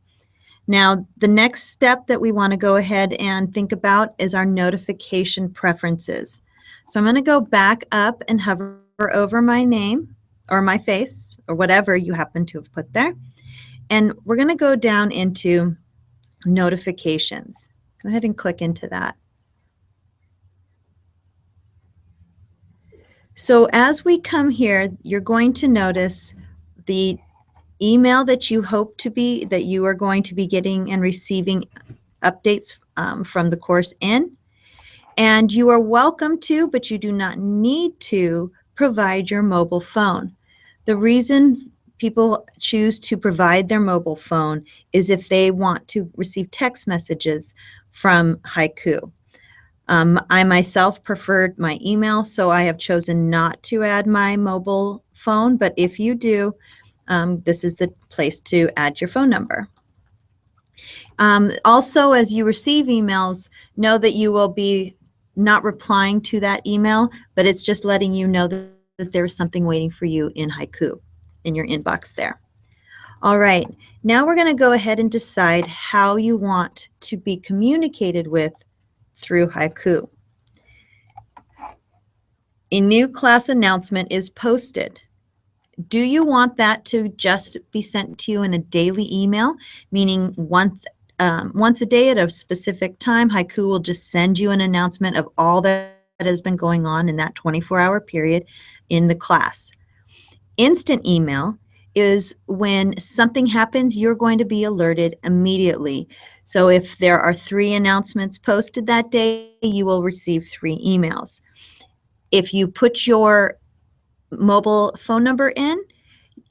Now, the next step that we want to go ahead and think about is our notification preferences. So I'm going to go back up and hover over my name or my face or whatever you happen to have put there. And we're going to go down into notifications. Go ahead and click into that. So as we come here, you're going to notice the email that you are going to be getting and receiving updates from the course in. And you are welcome to, but you do not need to, provide your mobile phone. The reason people choose to provide their mobile phone is if they want to receive text messages from Haiku. I myself preferred my email, so I have chosen not to add my mobile phone, but if you do, this is the place to add your phone number. Also, as you receive emails, know that you will be not replying to that email, but it's just letting you know that there's something waiting for you in Haiku, in your inbox there. All right, now we're going to go ahead and decide how you want to be communicated with through Haiku. A new class announcement is posted. Do you want that to just be sent to you in a daily email, meaning once a day at a specific time, Haiku will just send you an announcement of all that has been going on in that 24-hour period in the class. Instant email is when something happens, you're going to be alerted immediately. So if there are 3 announcements posted that day, you will receive 3 emails. If you put your mobile phone number in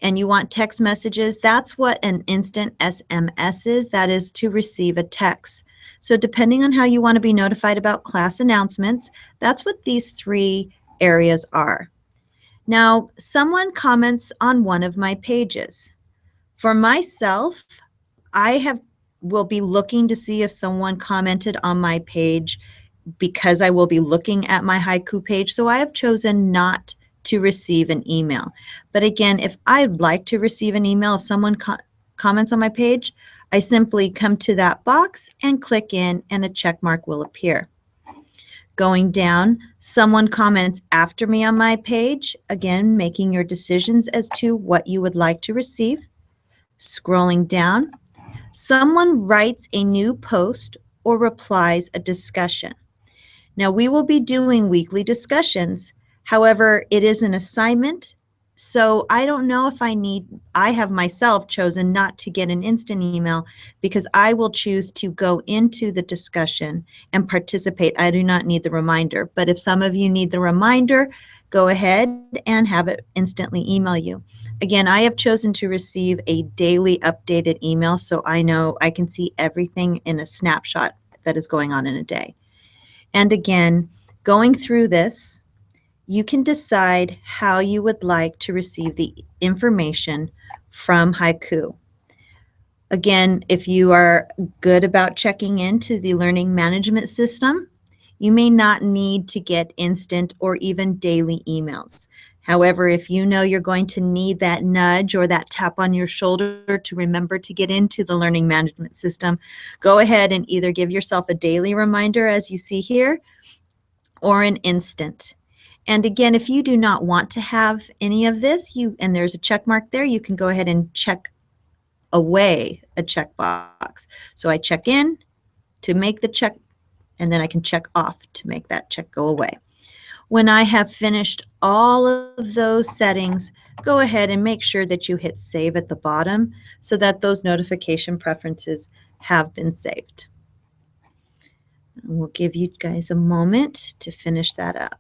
and you want text messages, that's what an instant SMS is. That is to receive a text. So depending on how you want to be notified about class announcements, that's what these 3 areas are. Now, someone comments on one of my pages. For myself, will be looking to see if someone commented on my page because I will be looking at my Haiku page. So I have chosen not to receive an email. But again, if I'd like to receive an email, if someone comments on my page, I simply come to that box and click in and a check mark will appear. Going down, someone comments after me on my page, again, making your decisions as to what you would like to receive. Scrolling down, someone writes a new post or replies a discussion. Now, we will be doing weekly discussions. However, it is an assignment, so I don't know if I have myself chosen not to get an instant email because I will choose to go into the discussion and participate. I do not need the reminder, but if some of you need the reminder, go ahead and have it instantly email you. Again, I have chosen to receive a daily updated email so I know I can see everything in a snapshot that is going on in a day. And again, going through this, you can decide how you would like to receive the information from Haiku. Again, if you are good about checking into the learning management system, you may not need to get instant or even daily emails. However, if you know you're going to need that nudge or that tap on your shoulder to remember to get into the learning management system, go ahead and either give yourself a daily reminder as you see here or an instant. And again, if you do not want to have any of this, and there's a check mark there, you can go ahead and check away a checkbox. So I check in to make the check, and then I can check off to make that check go away. When I have finished all of those settings, go ahead and make sure that you hit save at the bottom so that those notification preferences have been saved. And we'll give you guys a moment to finish that up.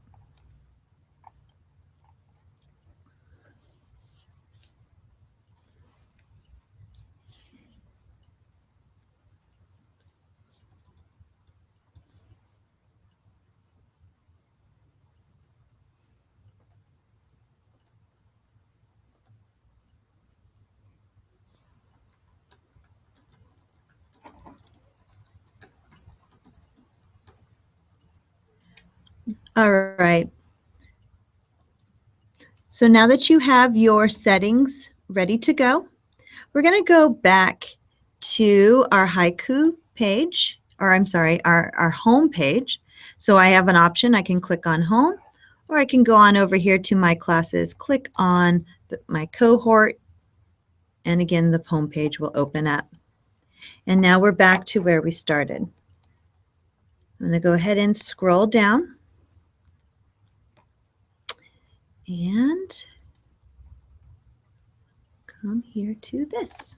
All right. So now that you have your settings ready to go, we're going to go back to our Haiku page, or I'm sorry, our home page. So I have an option. I can click on home, or I can go on over here to my classes, click on my cohort, and again, the home page will open up. And now we're back to where we started. I'm going to go ahead and scroll down. And come here to this.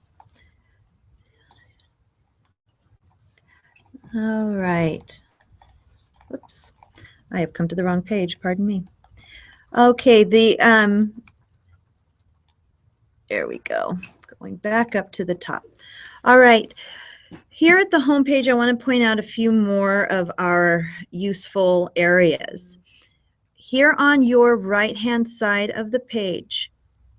All right. Whoops. I have come to the wrong page. Pardon me. Okay, there we go. Going back up to the top. All right. Here at the home page, I want to point out a few more of our useful areas. Here on your right-hand side of the page,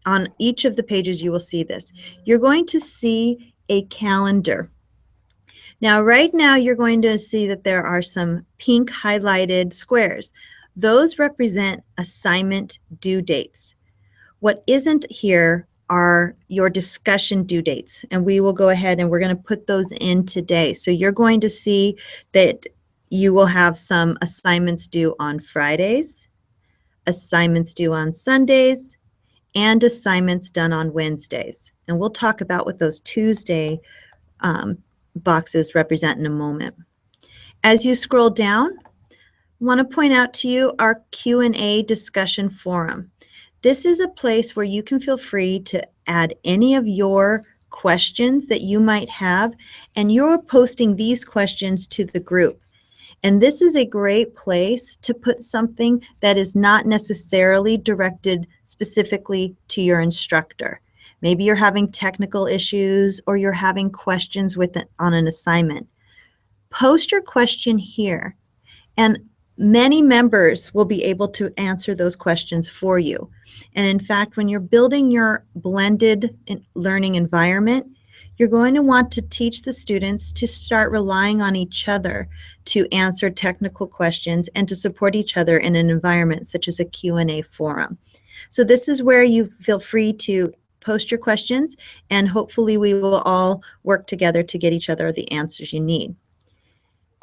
on each of the pages you will see this, you're going to see a calendar. Now, right now, you're going to see that there are some pink highlighted squares. Those represent assignment due dates. What isn't here are your discussion due dates, and we will go ahead and we're going to put those in today. So you're going to see that you will have some assignments due on Fridays, assignments due on Sundays, and assignments done on Wednesdays. And we'll talk about what those Tuesday boxes represent in a moment. As you scroll down, I want to point out to you our Q&A discussion forum. This is a place where you can feel free to add any of your questions that you might have, and you're posting these questions to the group. And this is a great place to put something that is not necessarily directed specifically to your instructor. Maybe you're having technical issues or you're having questions on an assignment. Post your question here, and many members will be able to answer those questions for you. And in fact, when you're building your blended learning environment, you're going to want to teach the students to start relying on each other to answer technical questions and to support each other in an environment such as a Q&A forum. So this is where you feel free to post your questions, and hopefully we will all work together to get each other the answers you need.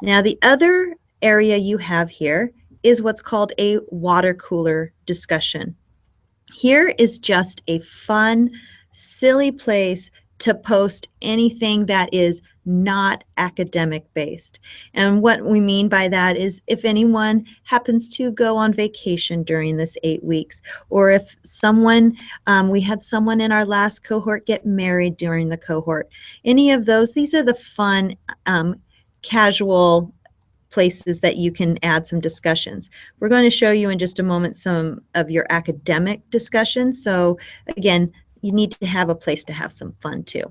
Now, the other area you have here is what's called a water cooler discussion. Here is just a fun, silly place to post anything that is not academic based. And what we mean by that is if anyone happens to go on vacation during this 8 weeks, or if someone, we had someone in our last cohort get married during the cohort, any of those, these are the fun, casual places that you can add some discussions. We're going to show you in just a moment some of your academic discussions. So again, you need to have a place to have some fun too.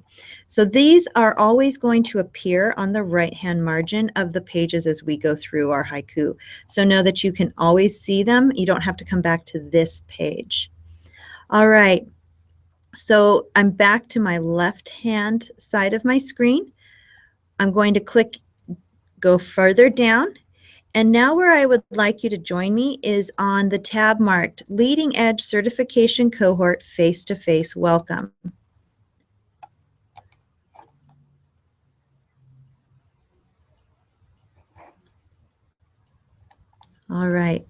So these are always going to appear on the right-hand margin of the pages as we go through our haiku. So know that you can always see them. You don't have to come back to this page. All right. So I'm back to my left-hand side of my screen. I'm going to go further down, and now where I would like you to join me is on the tab marked Leading Edge Certification Cohort Face-to-Face Welcome. All right.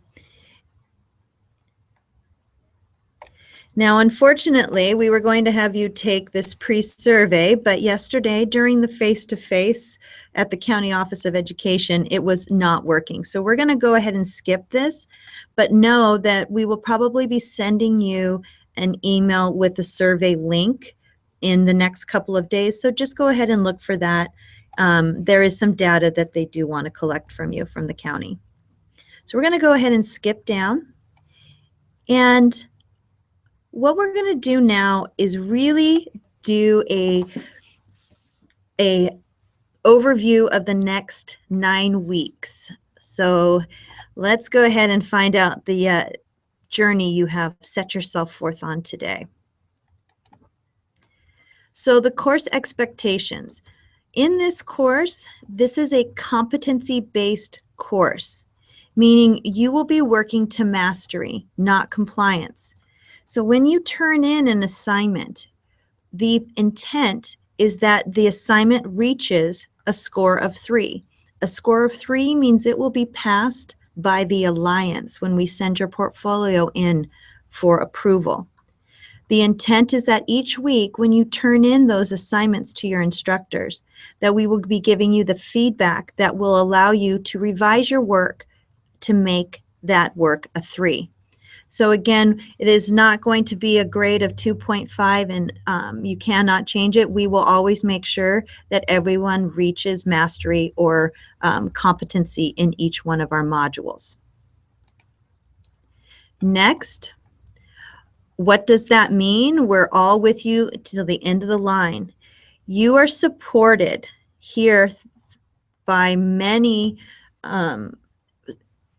Now, unfortunately, we were going to have you take this pre-survey, but yesterday during the face-to-face at the County Office of Education, it was not working. So we're going to go ahead and skip this, but know that we will probably be sending you an email with the survey link in the next couple of days. So just go ahead and look for that. There is some data that they do want to collect from you from the county. So we're going to go ahead and skip down. And what we're going to do now is really do a overview of the next 9 weeks. So let's go ahead and find out the journey you have set yourself forth on today. So the course expectations. In this course, this is a competency-based course, meaning you will be working to mastery, not compliance. So when you turn in an assignment, the intent is that the assignment reaches a score of 3. A score of 3 means it will be passed by the Alliance when we send your portfolio in for approval. The intent is that each week when you turn in those assignments to your instructors, that we will be giving you the feedback that will allow you to revise your work to make that work a 3. So again, it is not going to be a grade of 2.5 and you cannot change it. We will always make sure that everyone reaches mastery or competency in each one of our modules. Next, what does that mean? We're all with you till the end of the line. You are supported here by many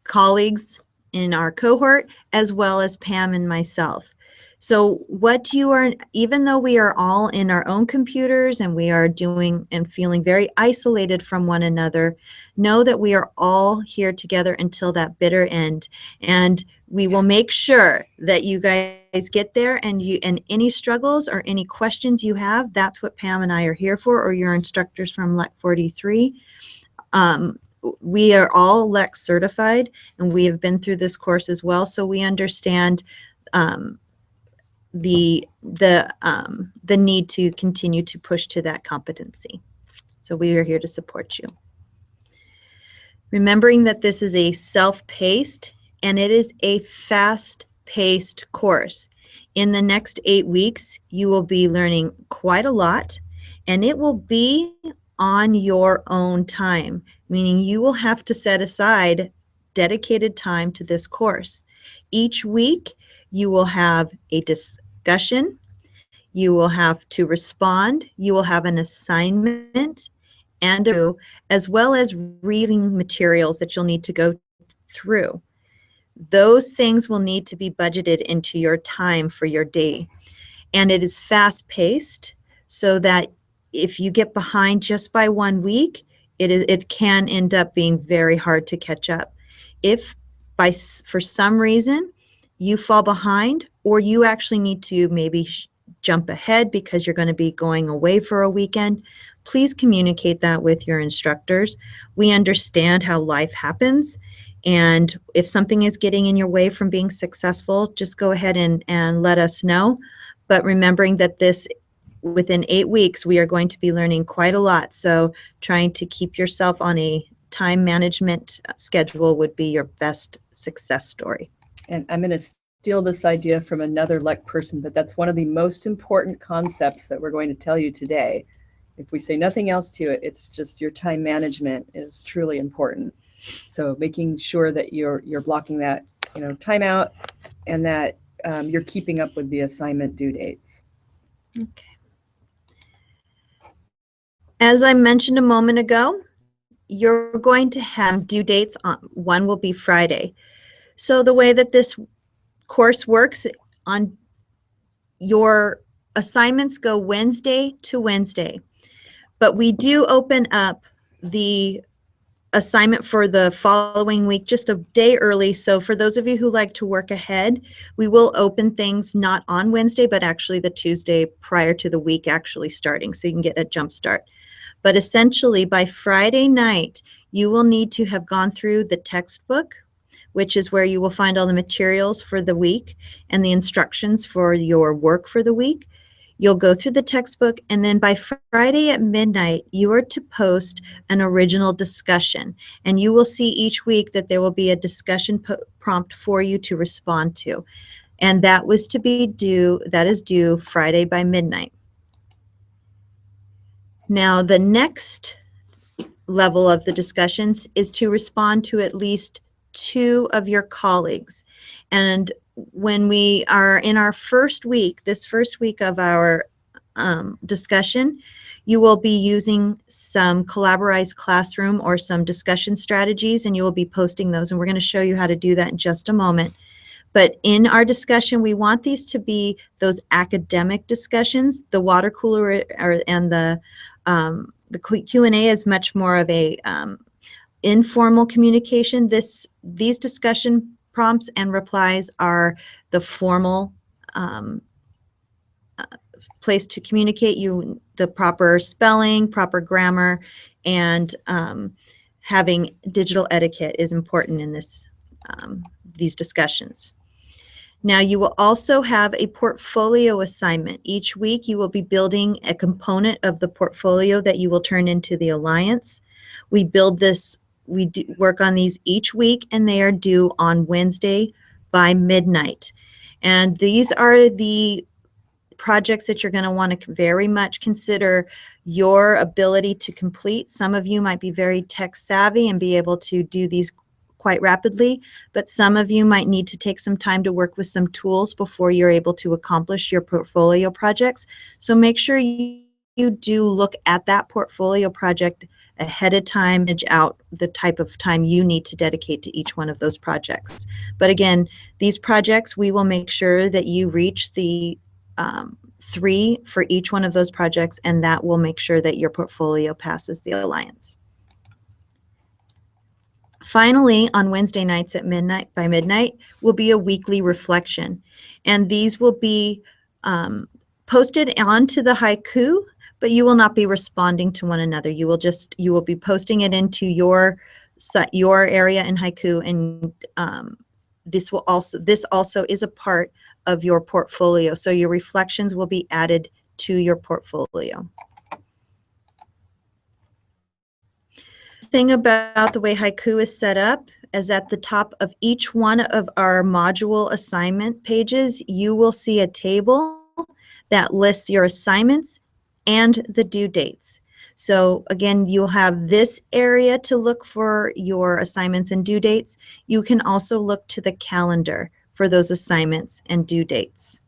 colleagues in our cohort, as well as Pam and myself. So what you are, even though we are all in our own computers and we are doing and feeling very isolated from one another, know that we are all here together until that bitter end. And we will make sure that you guys get there, and any struggles or any questions you have, that's what Pam and I are here for, or your instructors from LEC 43. We are all LEC certified, and we have been through this course as well, so we understand the need to continue to push to that competency. So we are here to support you. Remembering that this is a self-paced and it is a fast-paced course. In the next 8 weeks, you will be learning quite a lot, and it will be on your own time, meaning you will have to set aside dedicated time to this course. Each week, you will have a discussion, you will have to respond, you will have an assignment, and as well as reading materials that you'll need to go through. Those things will need to be budgeted into your time for your day. And it is fast-paced, so that if you get behind just by 1 week, it can end up being very hard to catch up. If for some reason you fall behind, or you actually need to maybe jump ahead because you're going to be going away for a weekend, please communicate that with your instructors. We understand how life happens, and if something is getting in your way from being successful, just go ahead and let us know. But remembering that within 8 weeks, we are going to be learning quite a lot. So trying to keep yourself on a time management schedule would be your best success story. And I'm going to steal this idea from another LEC person, but that's one of the most important concepts that we're going to tell you today. If we say nothing else to it, it's just your time management is truly important. So making sure that you're blocking that, time out, and that you're keeping up with the assignment due dates. Okay. As I mentioned a moment ago, you're going to have due dates one will be Friday. So the way that this course works, on your assignments go Wednesday to Wednesday, but we do open up the assignment for the following week just a day early. So for those of you who like to work ahead, we will open things not on Wednesday, but actually the Tuesday prior to the week actually starting, so you can get a jump start. But essentially by Friday night, you will need to have gone through the textbook, which is where you will find all the materials for the week and the instructions for your work for the week. You'll go through the textbook, and then by Friday at midnight, you are to post an original discussion. And you will see each week that there will be a discussion prompt for you to respond to. And that is due Friday by midnight. Now, the next level of the discussions is to respond to at least 2 of your colleagues. And when we are in our first week, this first week of our discussion, you will be using some familiarize classroom or some discussion strategies, and you will be posting those. And we're going to show you how to do that in just a moment. But in our discussion, we want these to be those academic discussions. The water cooler and the Q&A is much more of a informal communication. These discussion prompts and replies are the formal place to communicate the proper spelling, proper grammar, and having digital etiquette is important in these discussions. Now, you will also have a portfolio assignment. Each week, you will be building a component of the portfolio that you will turn into the Alliance. We work on these each week, and they are due on Wednesday by midnight. And these are the projects that you're going to want to very much consider your ability to complete. Some of you might be very tech savvy and be able to do these quite rapidly, but some of you might need to take some time to work with some tools before you're able to accomplish your portfolio projects. So make sure you do look at that portfolio project ahead of time, edge out the type of time you need to dedicate to each one of those projects. But again, these projects, we will make sure that you reach the 3 for each one of those projects, and that will make sure that your portfolio passes the Alliance. Finally, on Wednesday nights at by midnight will be a weekly reflection, and these will be posted onto the Haiku, but you will not be responding to one another. You will be posting it into your area in Haiku, and this also is a part of your portfolio. So your reflections will be added to your portfolio. Thing about the way Haiku is set up is at the top of each one of our module assignment pages, you will see a table that lists your assignments and the due dates. So again, you'll have this area to look for your assignments and due dates. You can also look to the calendar for those assignments and due dates.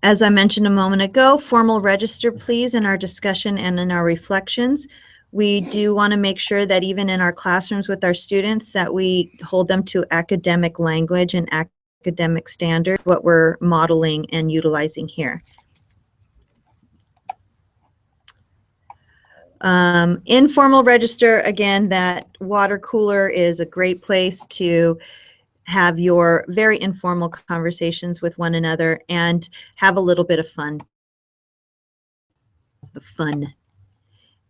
As I mentioned a moment ago, formal register please in our discussion and in our reflections. We do want to make sure that even in our classrooms with our students that we hold them to academic language and academic standard, what we're modeling and utilizing here. Informal register, again, that water cooler is a great place to have your very informal conversations with one another and have a little bit of fun.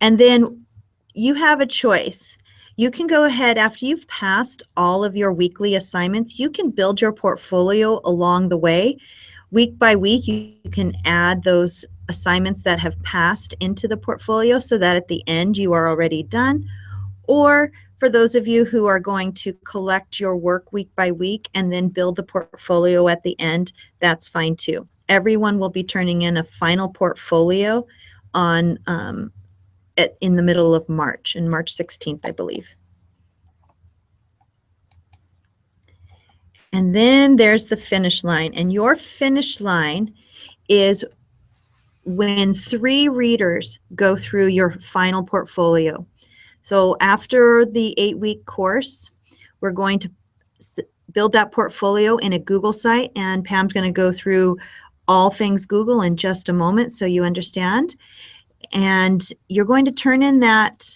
And then you have a choice. You can go ahead after you've passed all of your weekly assignments, you can build your portfolio along the way. Week by week, you can add those assignments that have passed into the portfolio so that at the end you are already done. Or for those of you who are going to collect your work week by week and then build the portfolio at the end, that's fine too. Everyone will be turning in a final portfolio on in the middle of March, in March 16th, I believe. And then there's the finish line. And your finish line is when 3 readers go through your final portfolio. So after the 8-week course, we're going to build that portfolio in a Google site, and Pam's going to go through all things Google in just a moment so you understand. And you're going to turn in that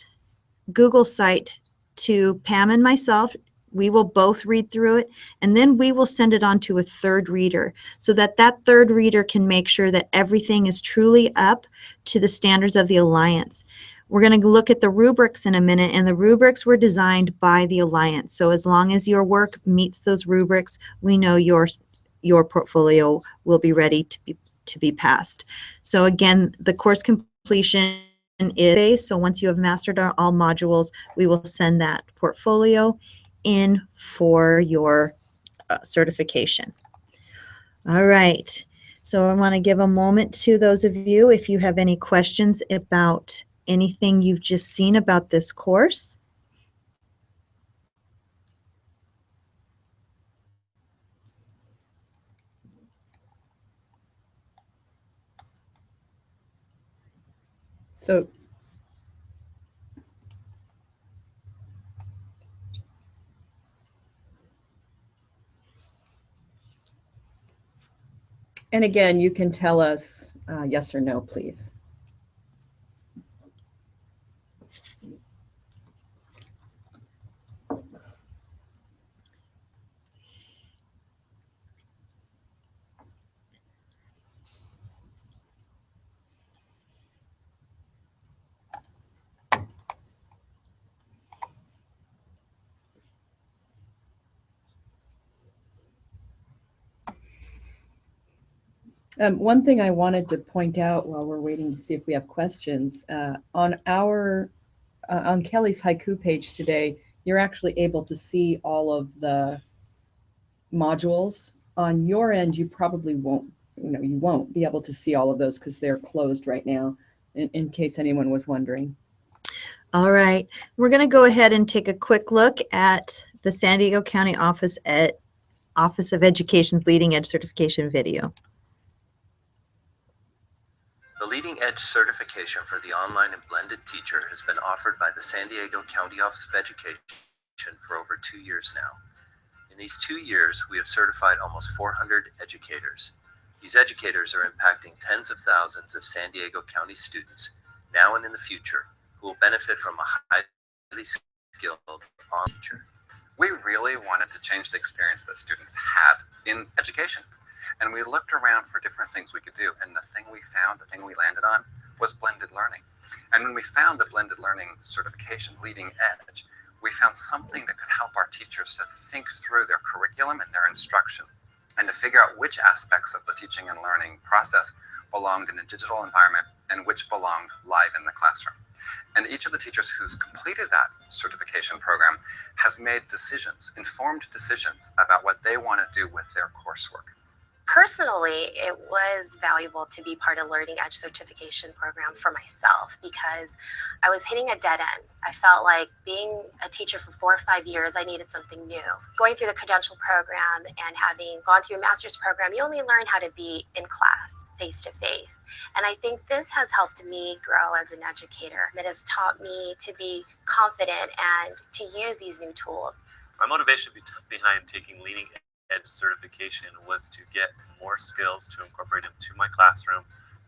Google site to Pam and myself. We will both read through it, and then we will send it on to a 3rd reader so that that 3rd reader can make sure that everything is truly up to the standards of the Alliance. We're going to look at the rubrics in a minute, and the rubrics were designed by the Alliance. So as long as your work meets those rubrics, we know your portfolio will be ready to be passed. So again, the course completion is, so once you have mastered all modules, we will send that portfolio in for your certification. All right, so I want to give a moment to those of you if you have any questions about anything you've just seen about this course. So and again, you can tell us yes or no, please. One thing I wanted to point out while we're waiting to see if we have questions, on Kelly's Haiku page today, you're actually able to see all of the modules. On your end, you probably won't, you won't be able to see all of those because they're closed right now, in case anyone was wondering. All right, we're going to go ahead and take a quick look at the San Diego County Office of Education's Leading Edge Certification video. The Leading Edge certification for the online and blended teacher has been offered by the San Diego County Office of Education for over 2 years now. In these 2 years, we have certified almost 400 educators. These educators are impacting tens of thousands of San Diego County students, now and in the future, who will benefit from a highly skilled online teacher. We really wanted to change the experience that students had in education. And we looked around for different things we could do. And the thing we found, the thing we landed on, was blended learning. And when we found the blended learning certification, Leading Edge, we found something that could help our teachers to think through their curriculum and their instruction, and to figure out which aspects of the teaching and learning process belonged in a digital environment and which belonged live in the classroom. And each of the teachers who's completed that certification program has made decisions, informed decisions about what they want to do with their coursework. Personally, it was valuable to be part of Learning Edge certification program for myself because I was hitting a dead end. I felt like being a teacher for 4 or 5 years, I needed something new. Going through the credential program and having gone through a master's program, you only learn how to be in class, face to face. And I think this has helped me grow as an educator. It has taught me to be confident and to use these new tools. My motivation behind taking Leading Edge certification was to get more skills to incorporate into my classroom,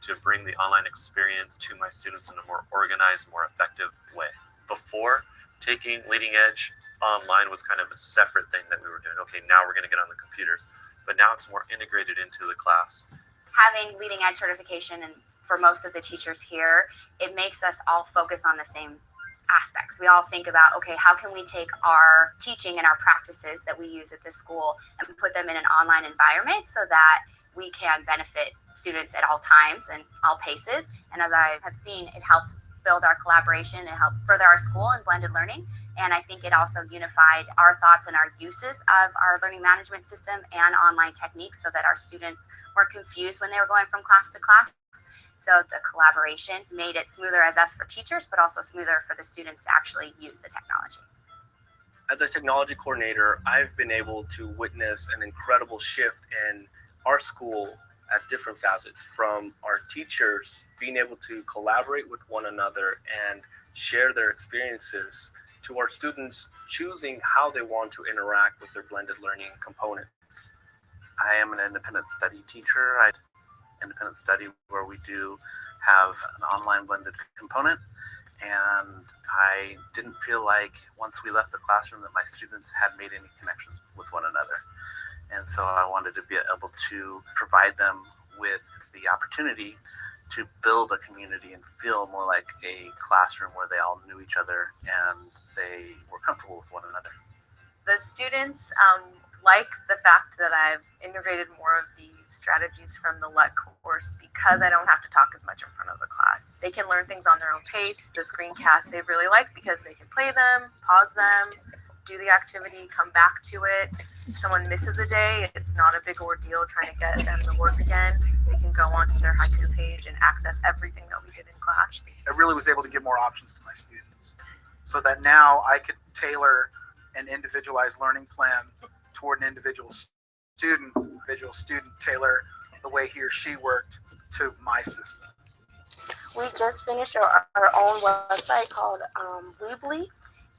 to bring the online experience to my students in a more organized, more effective way. Before, taking Leading Edge online was kind of a separate thing that we were doing. Okay, now we're going to get on the computers, but now it's more integrated into the class. Having Leading Edge certification, and for most of the teachers here, it makes us all focus on the same aspects. We all think about, okay, how can we take our teaching and our practices that we use at this school and put them in an online environment so that we can benefit students at all times and all paces. And as I have seen, it helped build our collaboration and help further our school and blended learning. And I think it also unified our thoughts and our uses of our learning management system and online techniques so that our students weren't confused when they were going from class to class. So the collaboration made it smoother as us for teachers, but also smoother for the students to actually use the technology. As a technology coordinator, I've been able to witness an incredible shift in our school at different facets, from our teachers being able to collaborate with one another and share their experiences, to our students choosing how they want to interact with their blended learning components. I am an independent study teacher. Independent study where we do have an online blended component, and I didn't feel like once we left the classroom that my students had made any connections with one another. And so I wanted to be able to provide them with the opportunity to build a community and feel more like a classroom where they all knew each other and they were comfortable with one another. The students like the fact that I've integrated more of the strategies from the LEC course because I don't have to talk as much in front of the class. They can learn things on their own pace. The screencasts they really like because they can play them, pause them, do the activity, come back to it. If someone misses a day, it's not a big ordeal trying to get them to work again. They can go onto their Haiku page and access everything that we did in class. I really was able to give more options to my students so that now I could tailor an individualized learning plan toward an individual student tailor the way he or she worked to my system. We just finished our own website called Weebly,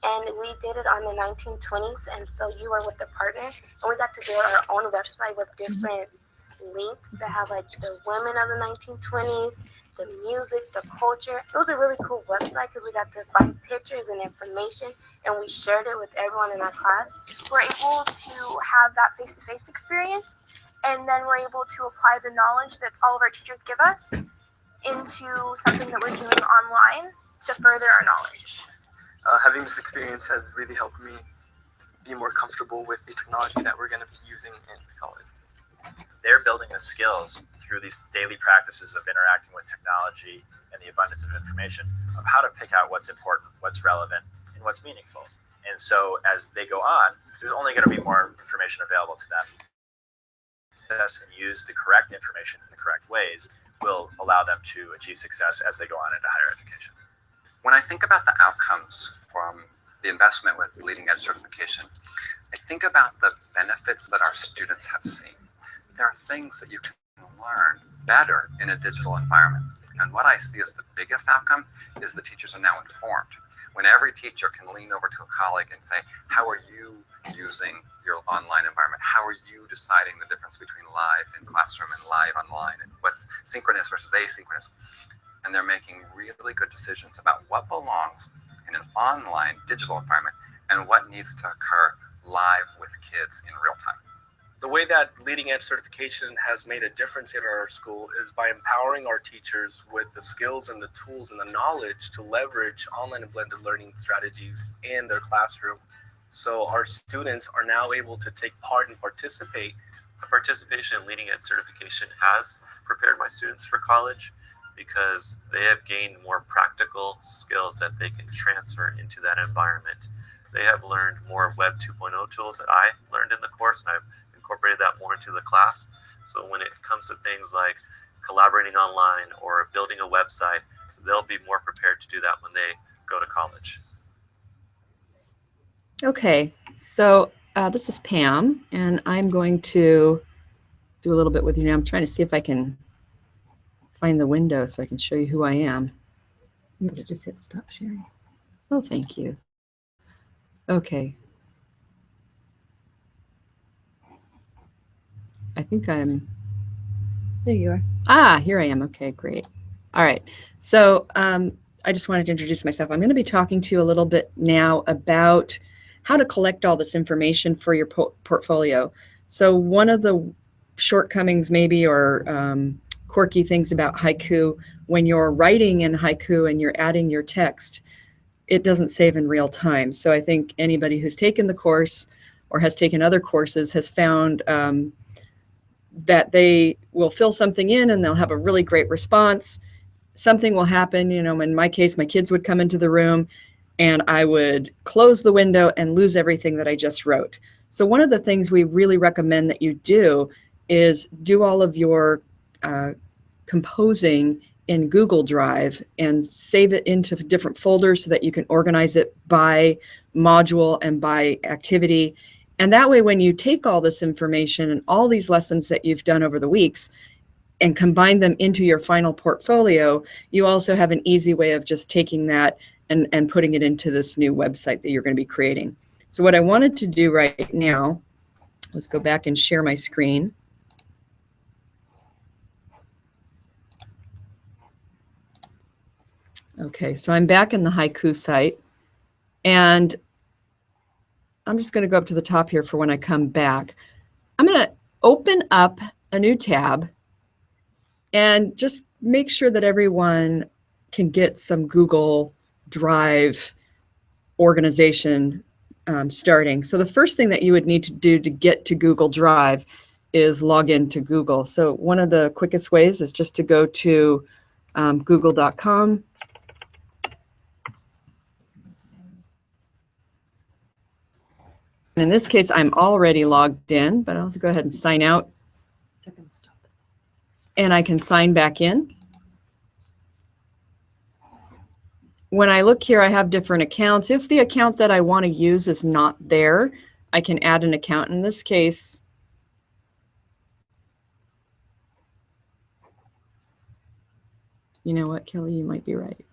and we did it on the 1920s, and so you were with the partner, and we got to build our own website with different links that have like the women of the 1920s, the music, the culture. It was a really cool website because we got to find pictures and information, and we shared it with everyone in our class. We're able to have that face-to-face experience, and then we're able to apply the knowledge that all of our teachers give us into something that we're doing online to further our knowledge. Having this experience has really helped me be more comfortable with the technology that we're going to be using in college. They're building the skills through these daily practices of interacting with technology and the abundance of information of how to pick out what's important, what's relevant, and what's meaningful. And so as they go on, there's only going to be more information available to them. And use the correct information in the correct ways will allow them to achieve success as they go on into higher education. When I think about the outcomes from the investment with Leading Edge certification, I think about the benefits that our students have seen. There are things that you can learn better in a digital environment. And what I see as the biggest outcome is the teachers are now informed. When every teacher can lean over to a colleague and say, how are you using your online environment? How are you deciding the difference between live in classroom and live online? And what's synchronous versus asynchronous? And they're making really good decisions about what belongs in an online digital environment and what needs to occur live with kids in real time. The way that leading edge certification has made a difference in our school is by empowering our teachers with the skills and the tools and the knowledge to leverage online and blended learning strategies in their classroom. So our students are now able to take part and participate. Participation in leading edge certification has prepared my students for college because they have gained more practical skills that they can transfer into that environment. They have learned more Web 2.0 tools that I learned in the course, and I've incorporated that more into the class. So when it comes to things like collaborating online or building a website, they'll be more prepared to do that when they go to college. Okay, so this is Pam, and I'm going to do a little bit with you now. I'm trying to see if I can find the window so I can show you who I am. You have to just hit stop sharing. Oh, thank you. Okay. I think I'm... There you are. Ah, here I am. Okay, great. All right. So I just wanted to introduce myself. I'm going to be talking to you a little bit now about how to collect all this information for your portfolio. So one of the shortcomings maybe or quirky things about Haiku, when you're writing in Haiku and you're adding your text, it doesn't save in real time. So I think anybody who's taken the course or has taken other courses has found that they will fill something in and they'll have a really great response. Something will happen, you know, in my case, my kids would come into the room and I would close the window and lose everything that I just wrote. So one of the things we really recommend that you do is do all of your composing in Google Drive and save it into different folders so that you can organize it by module and by activity. And that way, when you take all this information and all these lessons that you've done over the weeks and combine them into your final portfolio, you also have an easy way of just taking that and putting it into this new website that you're going to be creating. So what I wanted to do right now, let's go back and share my screen. Okay, so I'm back in the Haiku site, and I'm just going to go up to the top here for when I come back. I'm going to open up a new tab and just make sure that everyone can get some Google Drive organization starting. So the first thing that you would need to do to get to Google Drive is log into Google. So one of the quickest ways is just to go to google.com. And in this case, I'm already logged in, but I'll also go ahead and sign out. And I can sign back in. When I look here, I have different accounts. If the account that I want to use is not there, I can add an account. In this case, you know what, Kelly, you might be right.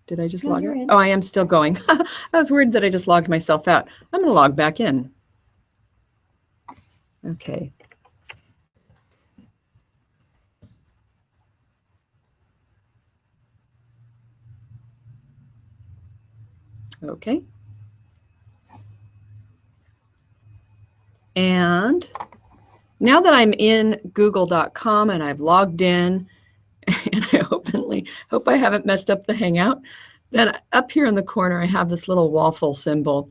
Did I just log out? Oh, I am still going. I was worried that I just logged myself out. I'm going to log back in. Okay. Okay. And now that I'm in google.com and I've logged in, and I openly hope I haven't messed up the Hangout, then up here in the corner, I have this little waffle symbol.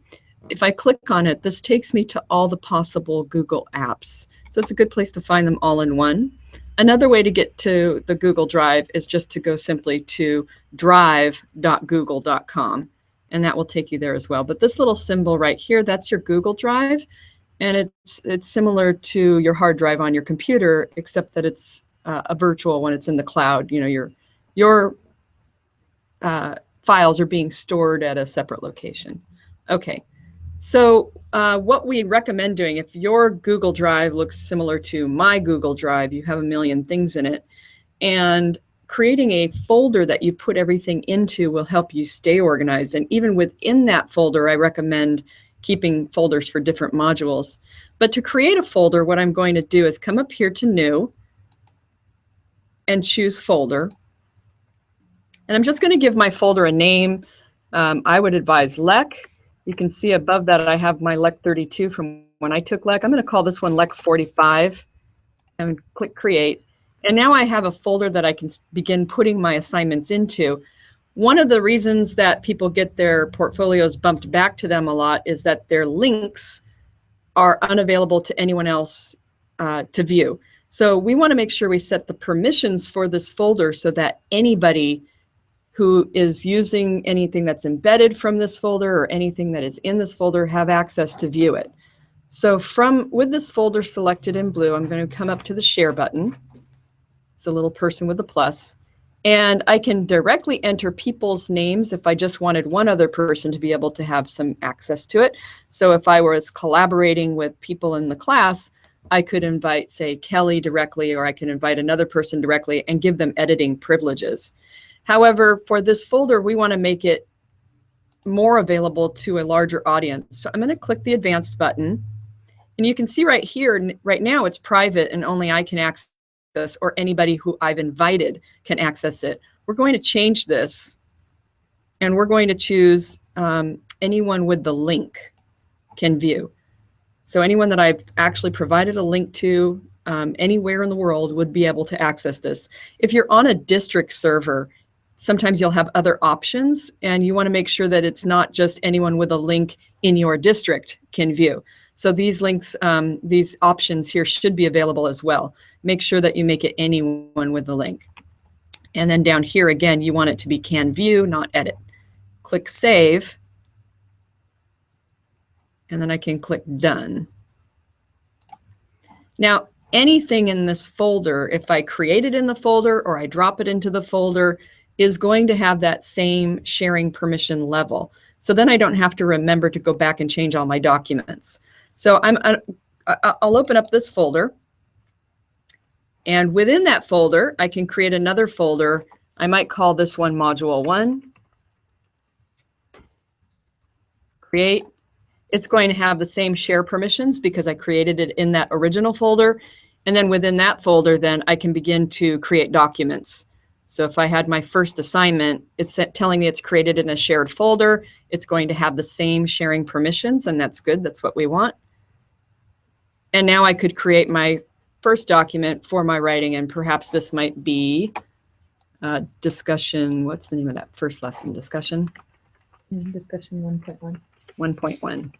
If I click on it, this takes me to all the possible Google apps. So it's a good place to find them all in one. Another way to get to the Google Drive is just to go simply to drive.google.com, and that will take you there as well. But this little symbol right here, that's your Google Drive, and it's similar to your hard drive on your computer, except that it's a virtual when it's in the cloud. You know, your files are being stored at a separate location. Okay, so what we recommend doing, if your Google Drive looks similar to my Google Drive, you have a million things in it, and creating a folder that you put everything into will help you stay organized. And even within that folder, I recommend keeping folders for different modules. But to create a folder, what I'm going to do is come up here to New and choose Folder. And I'm just going to give my folder a name. I would advise LEC, You can see above that I have my LEC 32 from when I took LEC. I'm going to call this one LEC 45 and click create. And now I have a folder that I can begin putting my assignments into. One of the reasons that people get their portfolios bumped back to them a lot is that their links are unavailable to anyone else to view. So we want to make sure we set the permissions for this folder so that anybody who is using anything that's embedded from this folder or anything that is in this folder have access to view it. So with this folder selected in blue, I'm going to come up to the share button. It's a little person with a plus. And I can directly enter people's names if I just wanted one other person to be able to have some access to it. So if I was collaborating with people in the class, I could invite, say, Kelly directly, or I can invite another person directly and give them editing privileges. However, for this folder, we want to make it more available to a larger audience. So I'm going to click the advanced button. And you can see right here, right now it's private and only I can access this, or anybody who I've invited can access it. We're going to change this and we're going to choose anyone with the link can view. So anyone that I've actually provided a link to anywhere in the world would be able to access this. If you're on a district server, sometimes you'll have other options and you want to make sure that it's not just anyone with a link in your district can view. So these links, these options here should be available as well. Make sure that you make it anyone with the link. And then down here again, you want it to be can view, not edit. Click save. And then I can click done. Now, anything in this folder, if I create it in the folder or I drop it into the folder, is going to have that same sharing permission level. So then I don't have to remember to go back and change all my documents. So I'll open up this folder. And within that folder, I can create another folder. I might call this one Module 1. Create. It's going to have the same share permissions because I created it in that original folder. And then within that folder, then I can begin to create documents. So if I had my first assignment, it's telling me it's created in a shared folder. It's going to have the same sharing permissions, and that's good. That's what we want. And now I could create my first document for my writing, and perhaps this might be discussion. What's the name of that first lesson? Discussion? Discussion 1.1. 1.1.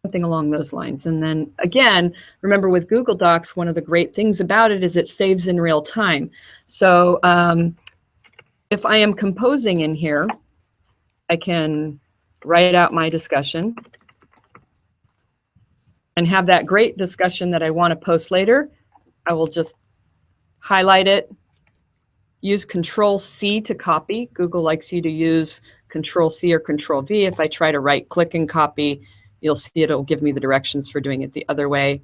Something along those lines. And then again, remember with Google Docs, one of the great things about it is it saves in real time. So if I am composing in here, I can write out my discussion and have that great discussion that I want to post later. I will just highlight it, use Control-C to copy. Google likes you to use Control-C or Control-V. If I try to right-click and copy, you'll see it'll give me the directions for doing it the other way.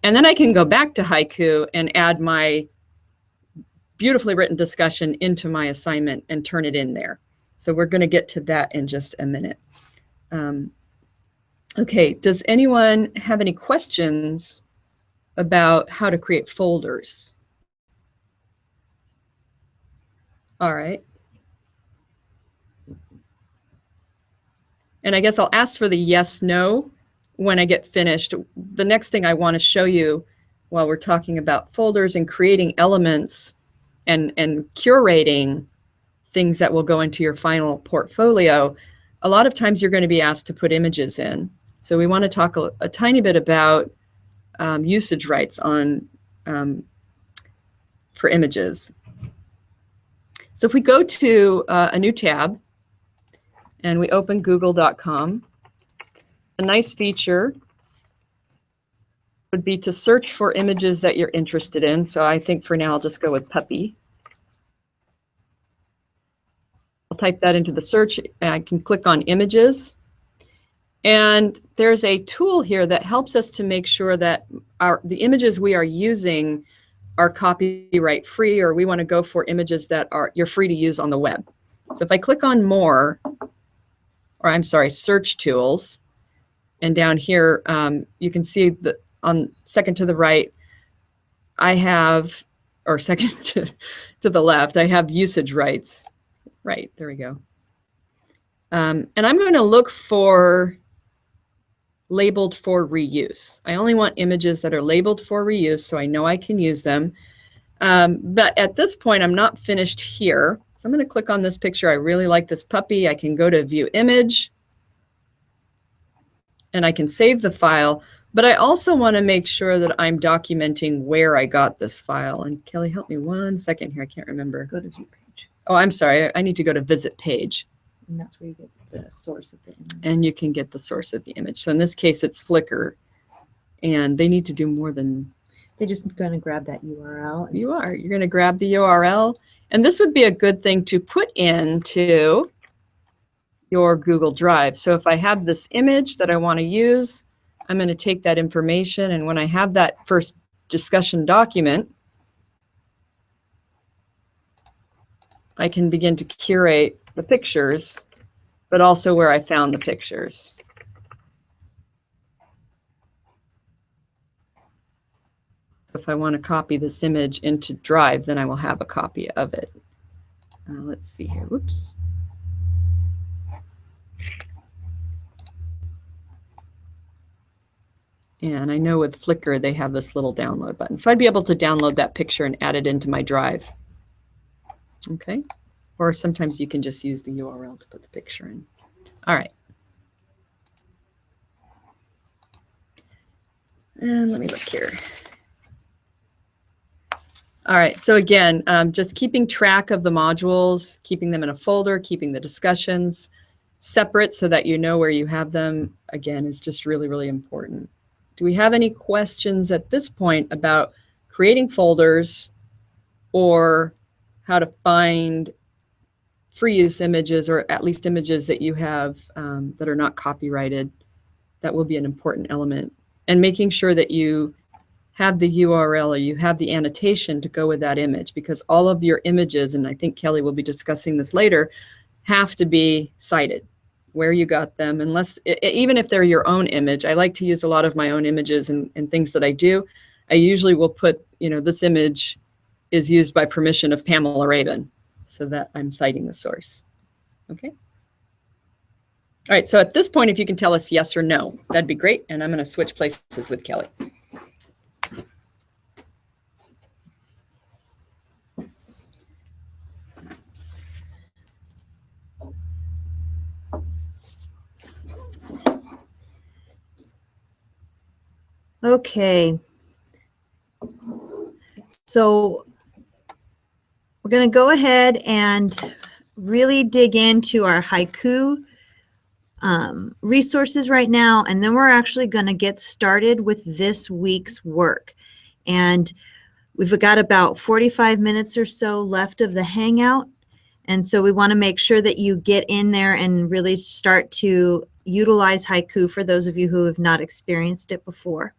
And then I can go back to Haiku and add my beautifully written discussion into my assignment and turn it in there. So we're going to get to that in just a minute. Okay, does anyone have any questions about how to create folders? All right. And I guess I'll ask for the yes, no when I get finished. The next thing I want to show you while we're talking about folders and creating elements and curating things that will go into your final portfolio, a lot of times you're going to be asked to put images in. So we want to talk a tiny bit about usage rights on for images. So if we go to a new tab, and we open google.com, a nice feature would be to search for images that you're interested in. So I think for now, I'll just go with puppy. I'll type that into the search, and I can click on images. And there's a tool here that helps us to make sure that the images we are using are copyright free, or we want to go for images that you're free to use on the web. So if I click on more, or I'm sorry, search tools, and down here you can see that on second to the right, I have, or second to the left, I have usage rights. Right, there we go. And I'm going to look for labeled for reuse. I only want images that are labeled for reuse so I know I can use them. But at this point, I'm not finished here. So I'm going to click on this picture. I really like this puppy. I can go to view image and I can save the file. But I also want to make sure that I'm documenting where I got this file. And Kelly, help me 1 second here. I can't remember. Go to view page. Oh, I'm sorry. I need to go to visit page. And that's where you get the source of the image. And you can get the source of the image. So in this case, it's Flickr. And they need to do more than... They're just going to grab that URL. You're going to grab the URL. And this would be a good thing to put into your Google Drive. So if I have this image that I want to use, I'm going to take that information. And when I have that first discussion document, I can begin to curate the pictures, but also where I found the pictures. So if I want to copy this image into Drive, then I will have a copy of it. Let's see here. Whoops. And I know with Flickr, they have this little download button. So I'd be able to download that picture and add it into my Drive. Okay. Or sometimes you can just use the URL to put the picture in. All right. And let me look here. All right, so again, just keeping track of the modules, keeping them in a folder, keeping the discussions separate so that you know where you have them, again, is just really, really important. Do we have any questions at this point about creating folders or how to find free use images, or at least images that you have that are not copyrighted? That will be an important element. And making sure that you have the URL or you have the annotation to go with that image, because all of your images, and I think Kelly will be discussing this later, have to be cited where you got them, unless, even if they're your own image. I like to use a lot of my own images and things that I do. I usually will put, you know, this image is used by permission of Pamela Rabin, so that I'm citing the source. Okay. All right, so at this point, if you can tell us yes or no, that'd be great. And I'm going to switch places with Kelly. Okay. So we're going to go ahead and really dig into our Haiku resources right now, and then we're actually going to get started with this week's work. And we've got about 45 minutes or so left of the Hangout, and so we want to make sure that you get in there and really start to utilize Haiku for those of you who have not experienced it before.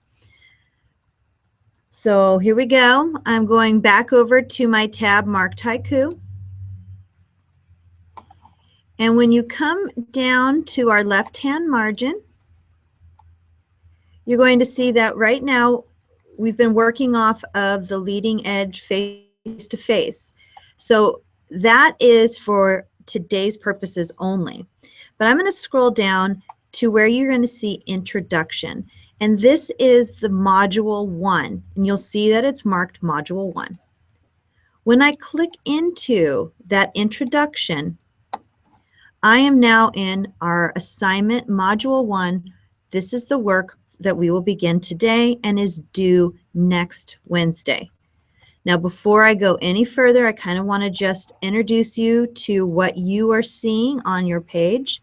So here we go. I'm going back over to my tab marked Haiku. And when you come down to our left-hand margin, you're going to see that right now we've been working off of the leading edge face-to-face. So that is for today's purposes only. But I'm going to scroll down to where you're going to see Introduction. And this is the Module 1. And you'll see that it's marked Module 1. When I click into that Introduction, I am now in our assignment Module 1. This is the work that we will begin today and is due next Wednesday. Now, before I go any further, I kind of want to just introduce you to what you are seeing on your page.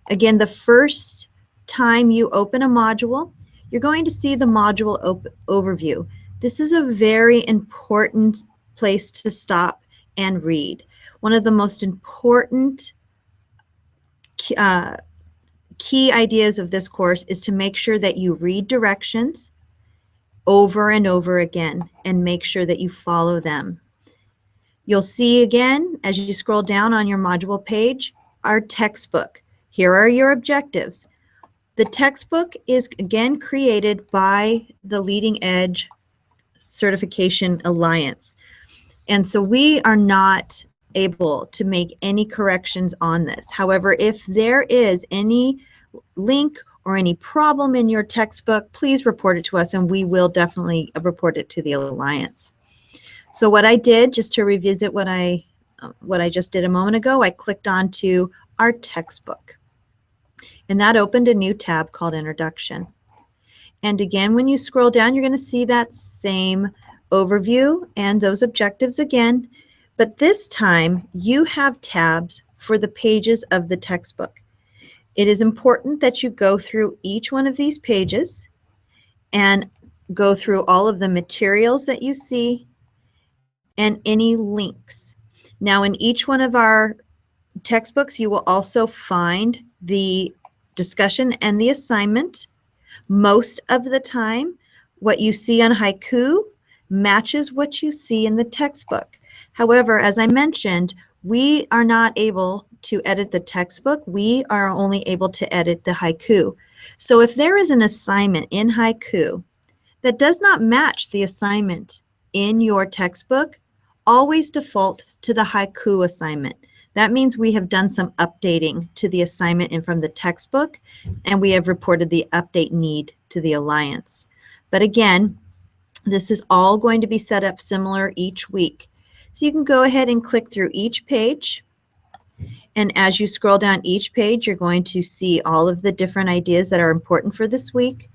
Again, the first time you open a module, you're going to see the module overview. This is a very important place to stop and read. One of the most important key ideas of this course is to make sure that you read directions over and over again and make sure that you follow them. You'll see again, as you scroll down on your module page, our textbook. Here are your objectives. The textbook is again created by the Leading Edge Certification Alliance. And so we are not able to make any corrections on this. However, if there is any link or any problem in your textbook, please report it to us and we will definitely report it to the Alliance. So what I did, just to revisit what I just did a moment ago, I clicked onto our textbook. And that opened a new tab called Introduction. And again, when you scroll down, you're going to see that same overview and those objectives again. But this time, you have tabs for the pages of the textbook. It is important that you go through each one of these pages and go through all of the materials that you see and any links. Now, in each one of our textbooks, you will also find the discussion and the assignment. Most of the time, what you see on Haiku matches what you see in the textbook. However, as I mentioned, we are not able to edit the textbook. We are only able to edit the Haiku. So if there is an assignment in Haiku that does not match the assignment in your textbook, always default to the Haiku assignment. That means we have done some updating to the assignment in from the textbook, and we have reported the update need to the Alliance. But again, this is all going to be set up similar each week. So you can go ahead and click through each page. And as you scroll down each page, you're going to see all of the different ideas that are important for this week.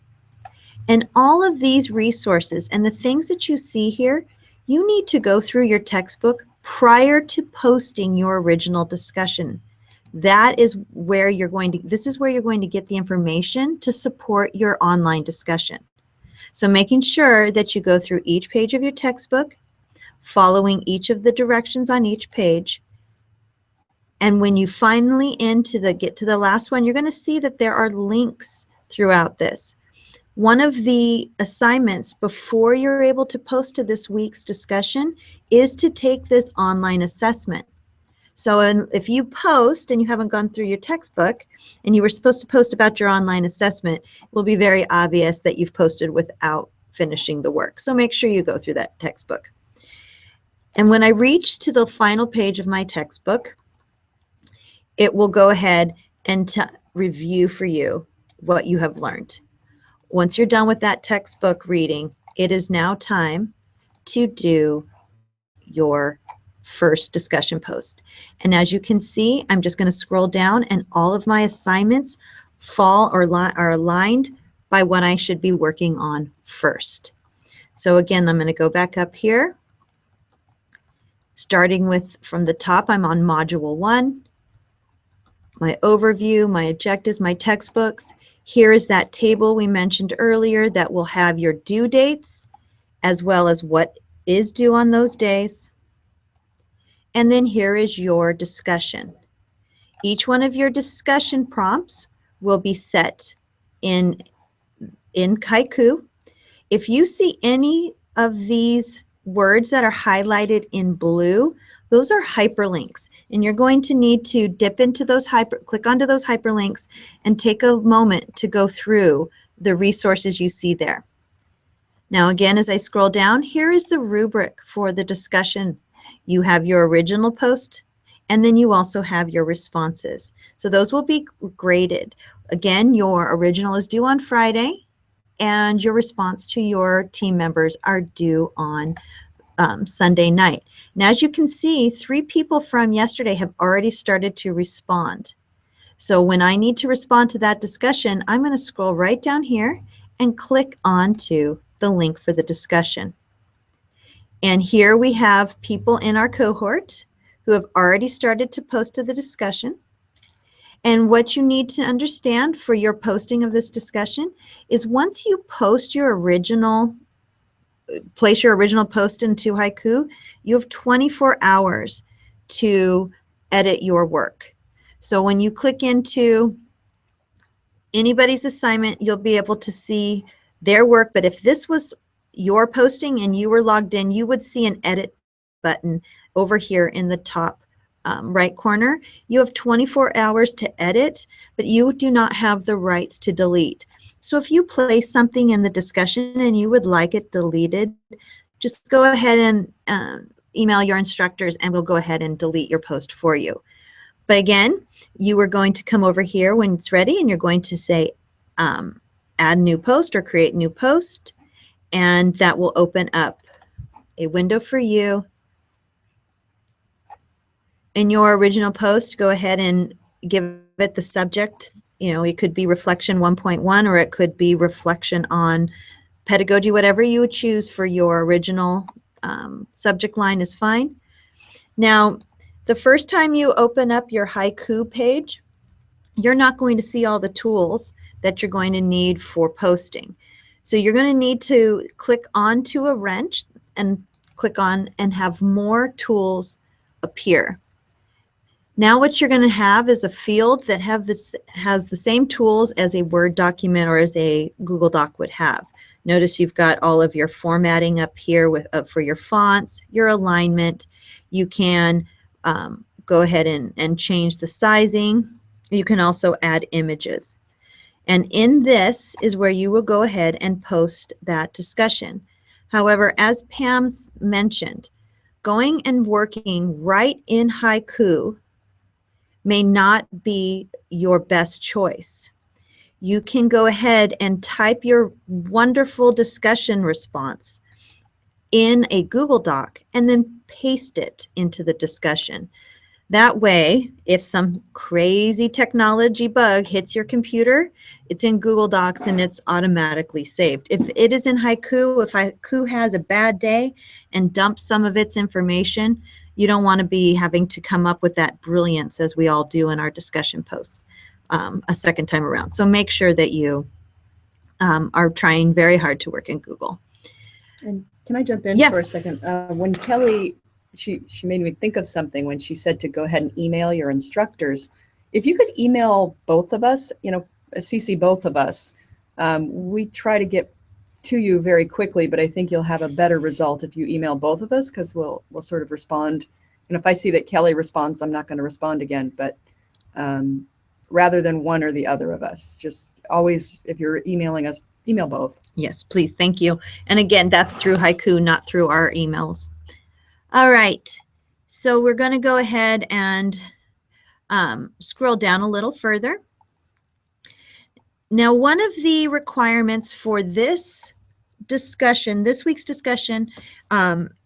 And all of these resources and the things that you see here, you need to go through your textbook prior to posting your original discussion. That is where you're going to, this is where you're going to get the information to support your online discussion. So making sure that you go through each page of your textbook, following each of the directions on each page. And when you finally get to the last one, you're going to see that there are links throughout this. One of the assignments before you're able to post to this week's discussion is to take this online assessment. So if you post and you haven't gone through your textbook and you were supposed to post about your online assessment, it will be very obvious that you've posted without finishing the work. So make sure you go through that textbook. And when I reach to the final page of my textbook, it will go ahead and review for you what you have learned. Once you're done with that textbook reading, it is now time to do your first discussion post. And as you can see, I'm just going to scroll down and all of my assignments are aligned by what I should be working on first. So again, I'm going to go back up here. Starting with from the top, I'm on Module 1. My overview, my objectives, my textbooks. Here is that table we mentioned earlier that will have your due dates as well as what is due on those days. And then here is your discussion. Each one of your discussion prompts will be set in Haiku. If you see any of these words that are highlighted in blue, those are hyperlinks, and you're going to need to dip into those click onto those hyperlinks and take a moment to go through the resources you see there. Now again, as I scroll down, here is the rubric for the discussion. You have your original post, and then you also have your responses. So those will be graded. Again, your original is due on Friday, and your response to your team members are due on Sunday night. Now, as you can see, 3 people from yesterday have already started to respond. So when I need to respond to that discussion, I'm going to scroll right down here and click onto the link for the discussion. And here we have people in our cohort who have already started to post to the discussion. And what you need to understand for your posting of this discussion is once you post your original place your original post into Haiku, you have 24 hours to edit your work. So when you click into anybody's assignment, you'll be able to see their work. But if this was your posting and you were logged in, you would see an edit button over here in the top right corner. You have 24 hours to edit, but you do not have the rights to delete. So if you place something in the discussion and you would like it deleted, just go ahead and email your instructors and we'll go ahead and delete your post for you. But again, you are going to come over here when it's ready and you're going to say add new post or create new post, and that will open up a window for you. In your original post, go ahead and give it the subject. You know, it could be reflection 1.1 or it could be reflection on pedagogy, whatever you would choose for your original subject line is fine. Now, the first time you open up your Haiku page, you're not going to see all the tools that you're going to need for posting. So you're going to need to click onto a wrench and click on and have more tools appear. Now what you're going to have is a field that has the same tools as a Word document or as a Google Doc would have. Notice you've got all of your formatting up here with for your fonts, your alignment. You can go ahead and change the sizing. You can also add images. And in this is where you will go ahead and post that discussion. However, as Pam's mentioned, going and working right in Haiku may not be your best choice. You can go ahead and type your wonderful discussion response in a Google Doc and then paste it into the discussion. That way, if some crazy technology bug hits your computer, it's in Google Docs and it's automatically saved. If it is in Haiku, if Haiku has a bad day and dumps some of its information, you don't want to be having to come up with that brilliance as we all do in our discussion posts a second time around. So make sure that you are trying very hard to work in Google. And can I jump in for a second? When Kelly, she made me think of something when she said to go ahead and email your instructors. If you could email both of us, you know, CC both of us, we try to get to you very quickly, but I think you'll have a better result if you email both of us because we'll sort of respond. And if I see that Kelly responds, I'm not going to respond again, but rather than one or the other of us, just always, if you're emailing us, email both. Yes, please. Thank you. And again, that's through Haiku, not through our emails. All right. So we're going to go ahead and scroll down a little further. Now, one of the requirements for this discussion, this week's discussion,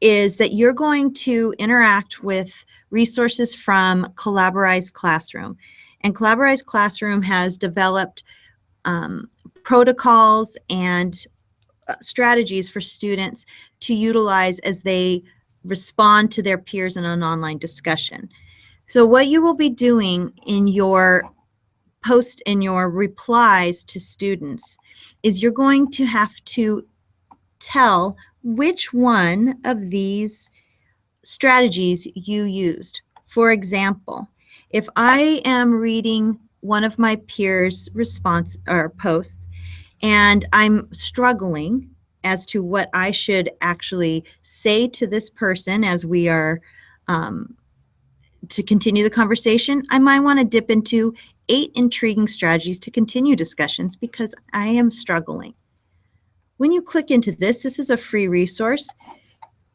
is that you're going to interact with resources from familiarize Classroom. And familiarize Classroom has developed protocols and strategies for students to utilize as they respond to their peers in an online discussion. So what you will be doing in your post, in your replies to students, is you're going to have to tell which one of these strategies you used. For example, if I am reading one of my peers' response or posts and I'm struggling as to what I should actually say to this person as we are to continue the conversation, I might want to dip into 8 intriguing strategies to continue discussions because I am struggling. When you click into this, this is a free resource.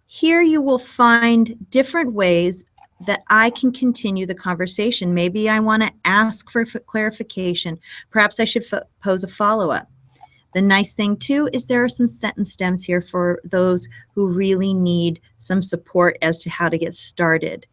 Here you will find different ways that I can continue the conversation. Maybe I want to ask for clarification. Perhaps I should pose a follow-up. The nice thing too is there are some sentence stems here for those who really need some support as to how to get started.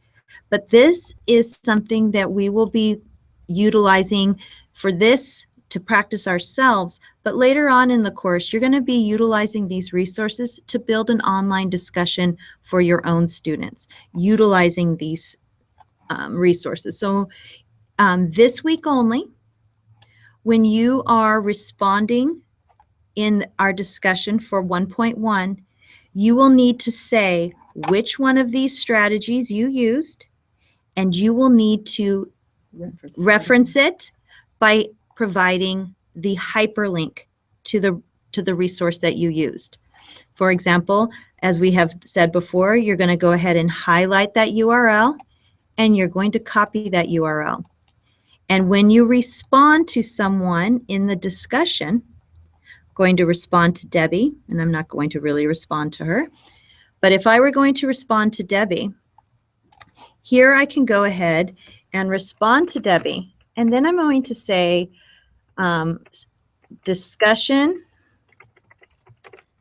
But this is something that we will be utilizing for this to practice ourselves. But later on in the course, you're going to be utilizing these resources to build an online discussion for your own students, utilizing these resources. So this week only, when you are responding in our discussion for 1.1, you will need to say which one of these strategies you used, and you will need to reference it by providing the hyperlink to the resource that you used. For example, as we have said before, you're going to go ahead and highlight that URL, and you're going to copy that URL. And when you respond to someone in the discussion, going to respond to Debbie, and I'm not going to really respond to her. But if I were going to respond to Debbie, here I can go ahead and respond to Debbie. And then I'm going to say discussion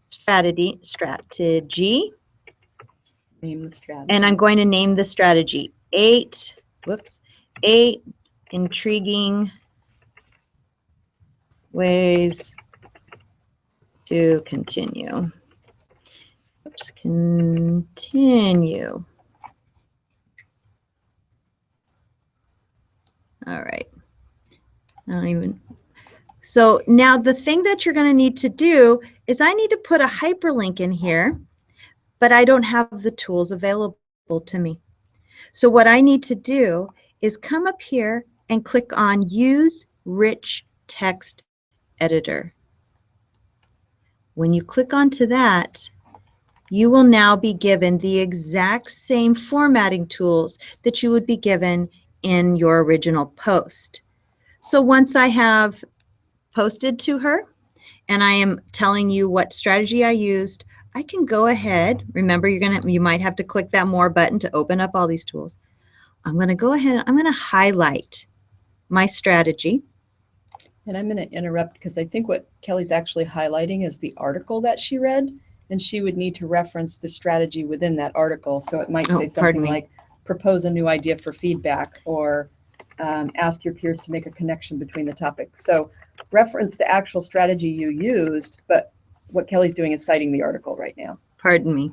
strategy, Name the strategy. and I'm going to name the strategy 8 intriguing ways to continue. Continue. All right. I don't even. So now the thing that you're going to need to do is I need to put a hyperlink in here, but I don't have the tools available to me. So what I need to do is come up here and click on Use Rich Text Editor. When you click onto that, you will now be given the exact same formatting tools that you would be given in your original post. So once I have posted to her and I am telling you what strategy I used, I can go ahead. Remember, you might have to click that More button to open up all these tools. I'm going to go ahead and I'm going to highlight my strategy. And I'm going to interrupt because I think what Kelly's actually highlighting is the article that she read, and she would need to reference the strategy within that article. So it might say something like propose a new idea for feedback, or ask your peers to make a connection between the topics. So reference the actual strategy you used, but what Kelly's doing is citing the article right now. Pardon me.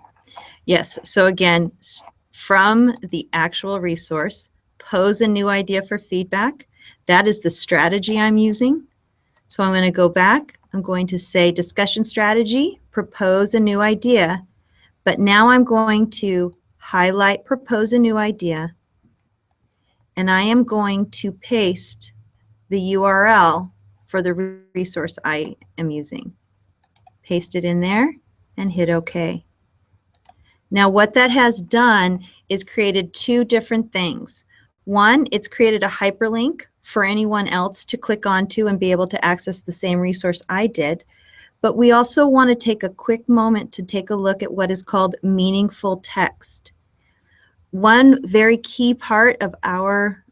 Yes. So again, from the actual resource, pose a new idea for feedback. That is the strategy I'm using. So I'm going to go back. I'm going to say discussion strategy, propose a new idea. But now I'm going to highlight propose a new idea. And I am going to paste the URL for the resource I am using. Paste it in there and hit OK. Now what that has done is created two different things. One, it's created a hyperlink for anyone else to click onto and be able to access the same resource I did. But we also want to take a quick moment to take a look at what is called meaningful text. One very key part of our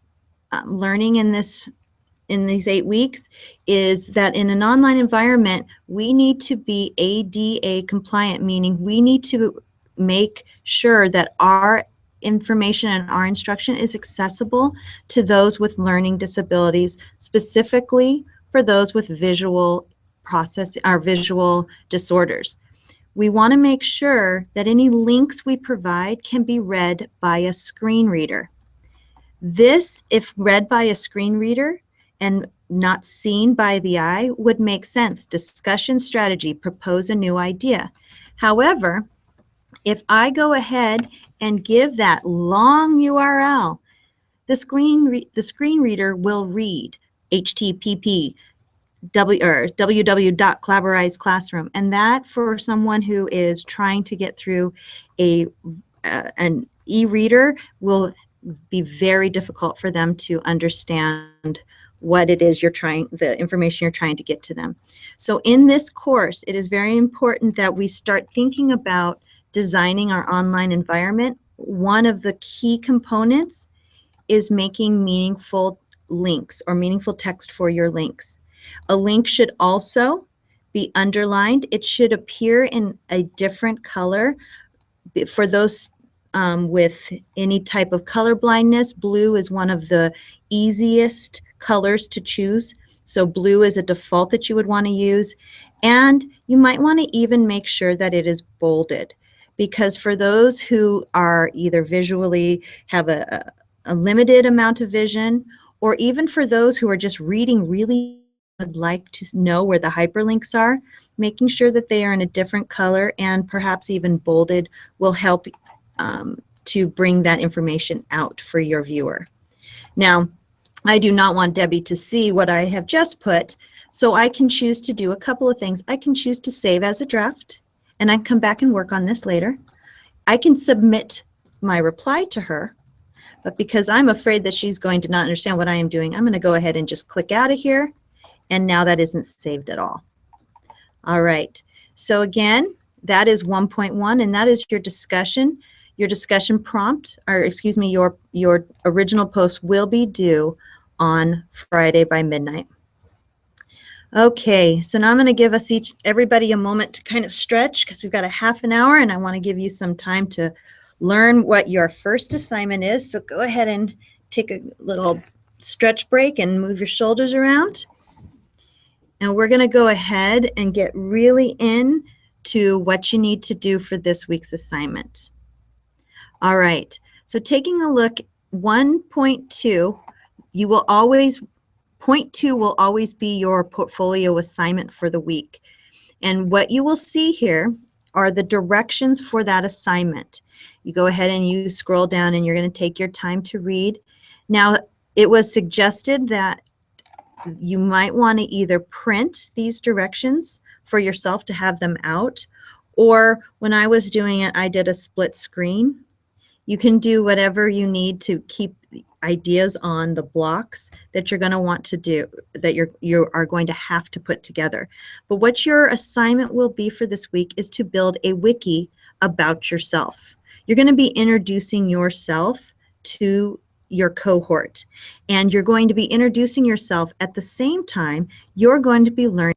learning in these 8 weeks is that in an online environment, we need to be ADA compliant, meaning we need to make sure that our information and our instruction is accessible to those with learning disabilities, specifically for those with visual disorders. We want to make sure that any links we provide can be read by a screen reader. This, if read by a screen reader and not seen by the eye, would make sense. Discussion strategy, propose a new idea. However, if I go ahead and give that long URL, the screen reader will read http www.collaborate classroom, and that for someone who is trying to get through an e-reader will be very difficult for them to understand what it is the information you're trying to get to them. So in this course, it is very important that we start thinking about designing our online environment. One of the key components is making meaningful links or meaningful text for your links. A link should also be underlined. It should appear in a different color. For those with any type of color blindness, blue is one of the easiest colors to choose. So blue is a default that you would want to use. And you might want to even make sure that it is bolded, because for those who are either visually have a limited amount of vision, or even for those who are just reading really would like to know where the hyperlinks are, making sure that they are in a different color and perhaps even bolded will help to bring that information out for your viewer. Now, I do not want Debbie to see what I have just put, so I can choose to do a couple of things. I can choose to save as a draft, and I can come back and work on this later. I can submit my reply to her, but because I'm afraid that she's going to not understand what I am doing, I'm going to go ahead and just click out of here, and now that isn't saved at all. All right, so again, That is 1.1, and that is your discussion. Your discussion prompt, or excuse me, your original post will be due on Friday by midnight. Okay, so now I'm going to give us everybody a moment to kind of stretch because we've got a half an hour and I want to give you some time to learn what your first assignment is. So go ahead and take a little stretch break and move your shoulders around. And we're going to go ahead and get really into what you need to do for this week's assignment. All right, so taking a look, 1.2, you will always Point 2 will always be your portfolio assignment for the week. And what you will see here are the directions for that assignment. You go ahead and you scroll down and you're going to take your time to read. Now, it was suggested that you might want to either print these directions for yourself to have them out, or when I was doing it, I did a split screen. You can do whatever you need to keep ideas on the blocks that you're going to want to do, that you are going to have to put together. But what your assignment will be for this week is to build a wiki about yourself. You're going to be introducing yourself to your cohort, and you're going to be introducing yourself at the same time you're going to be learning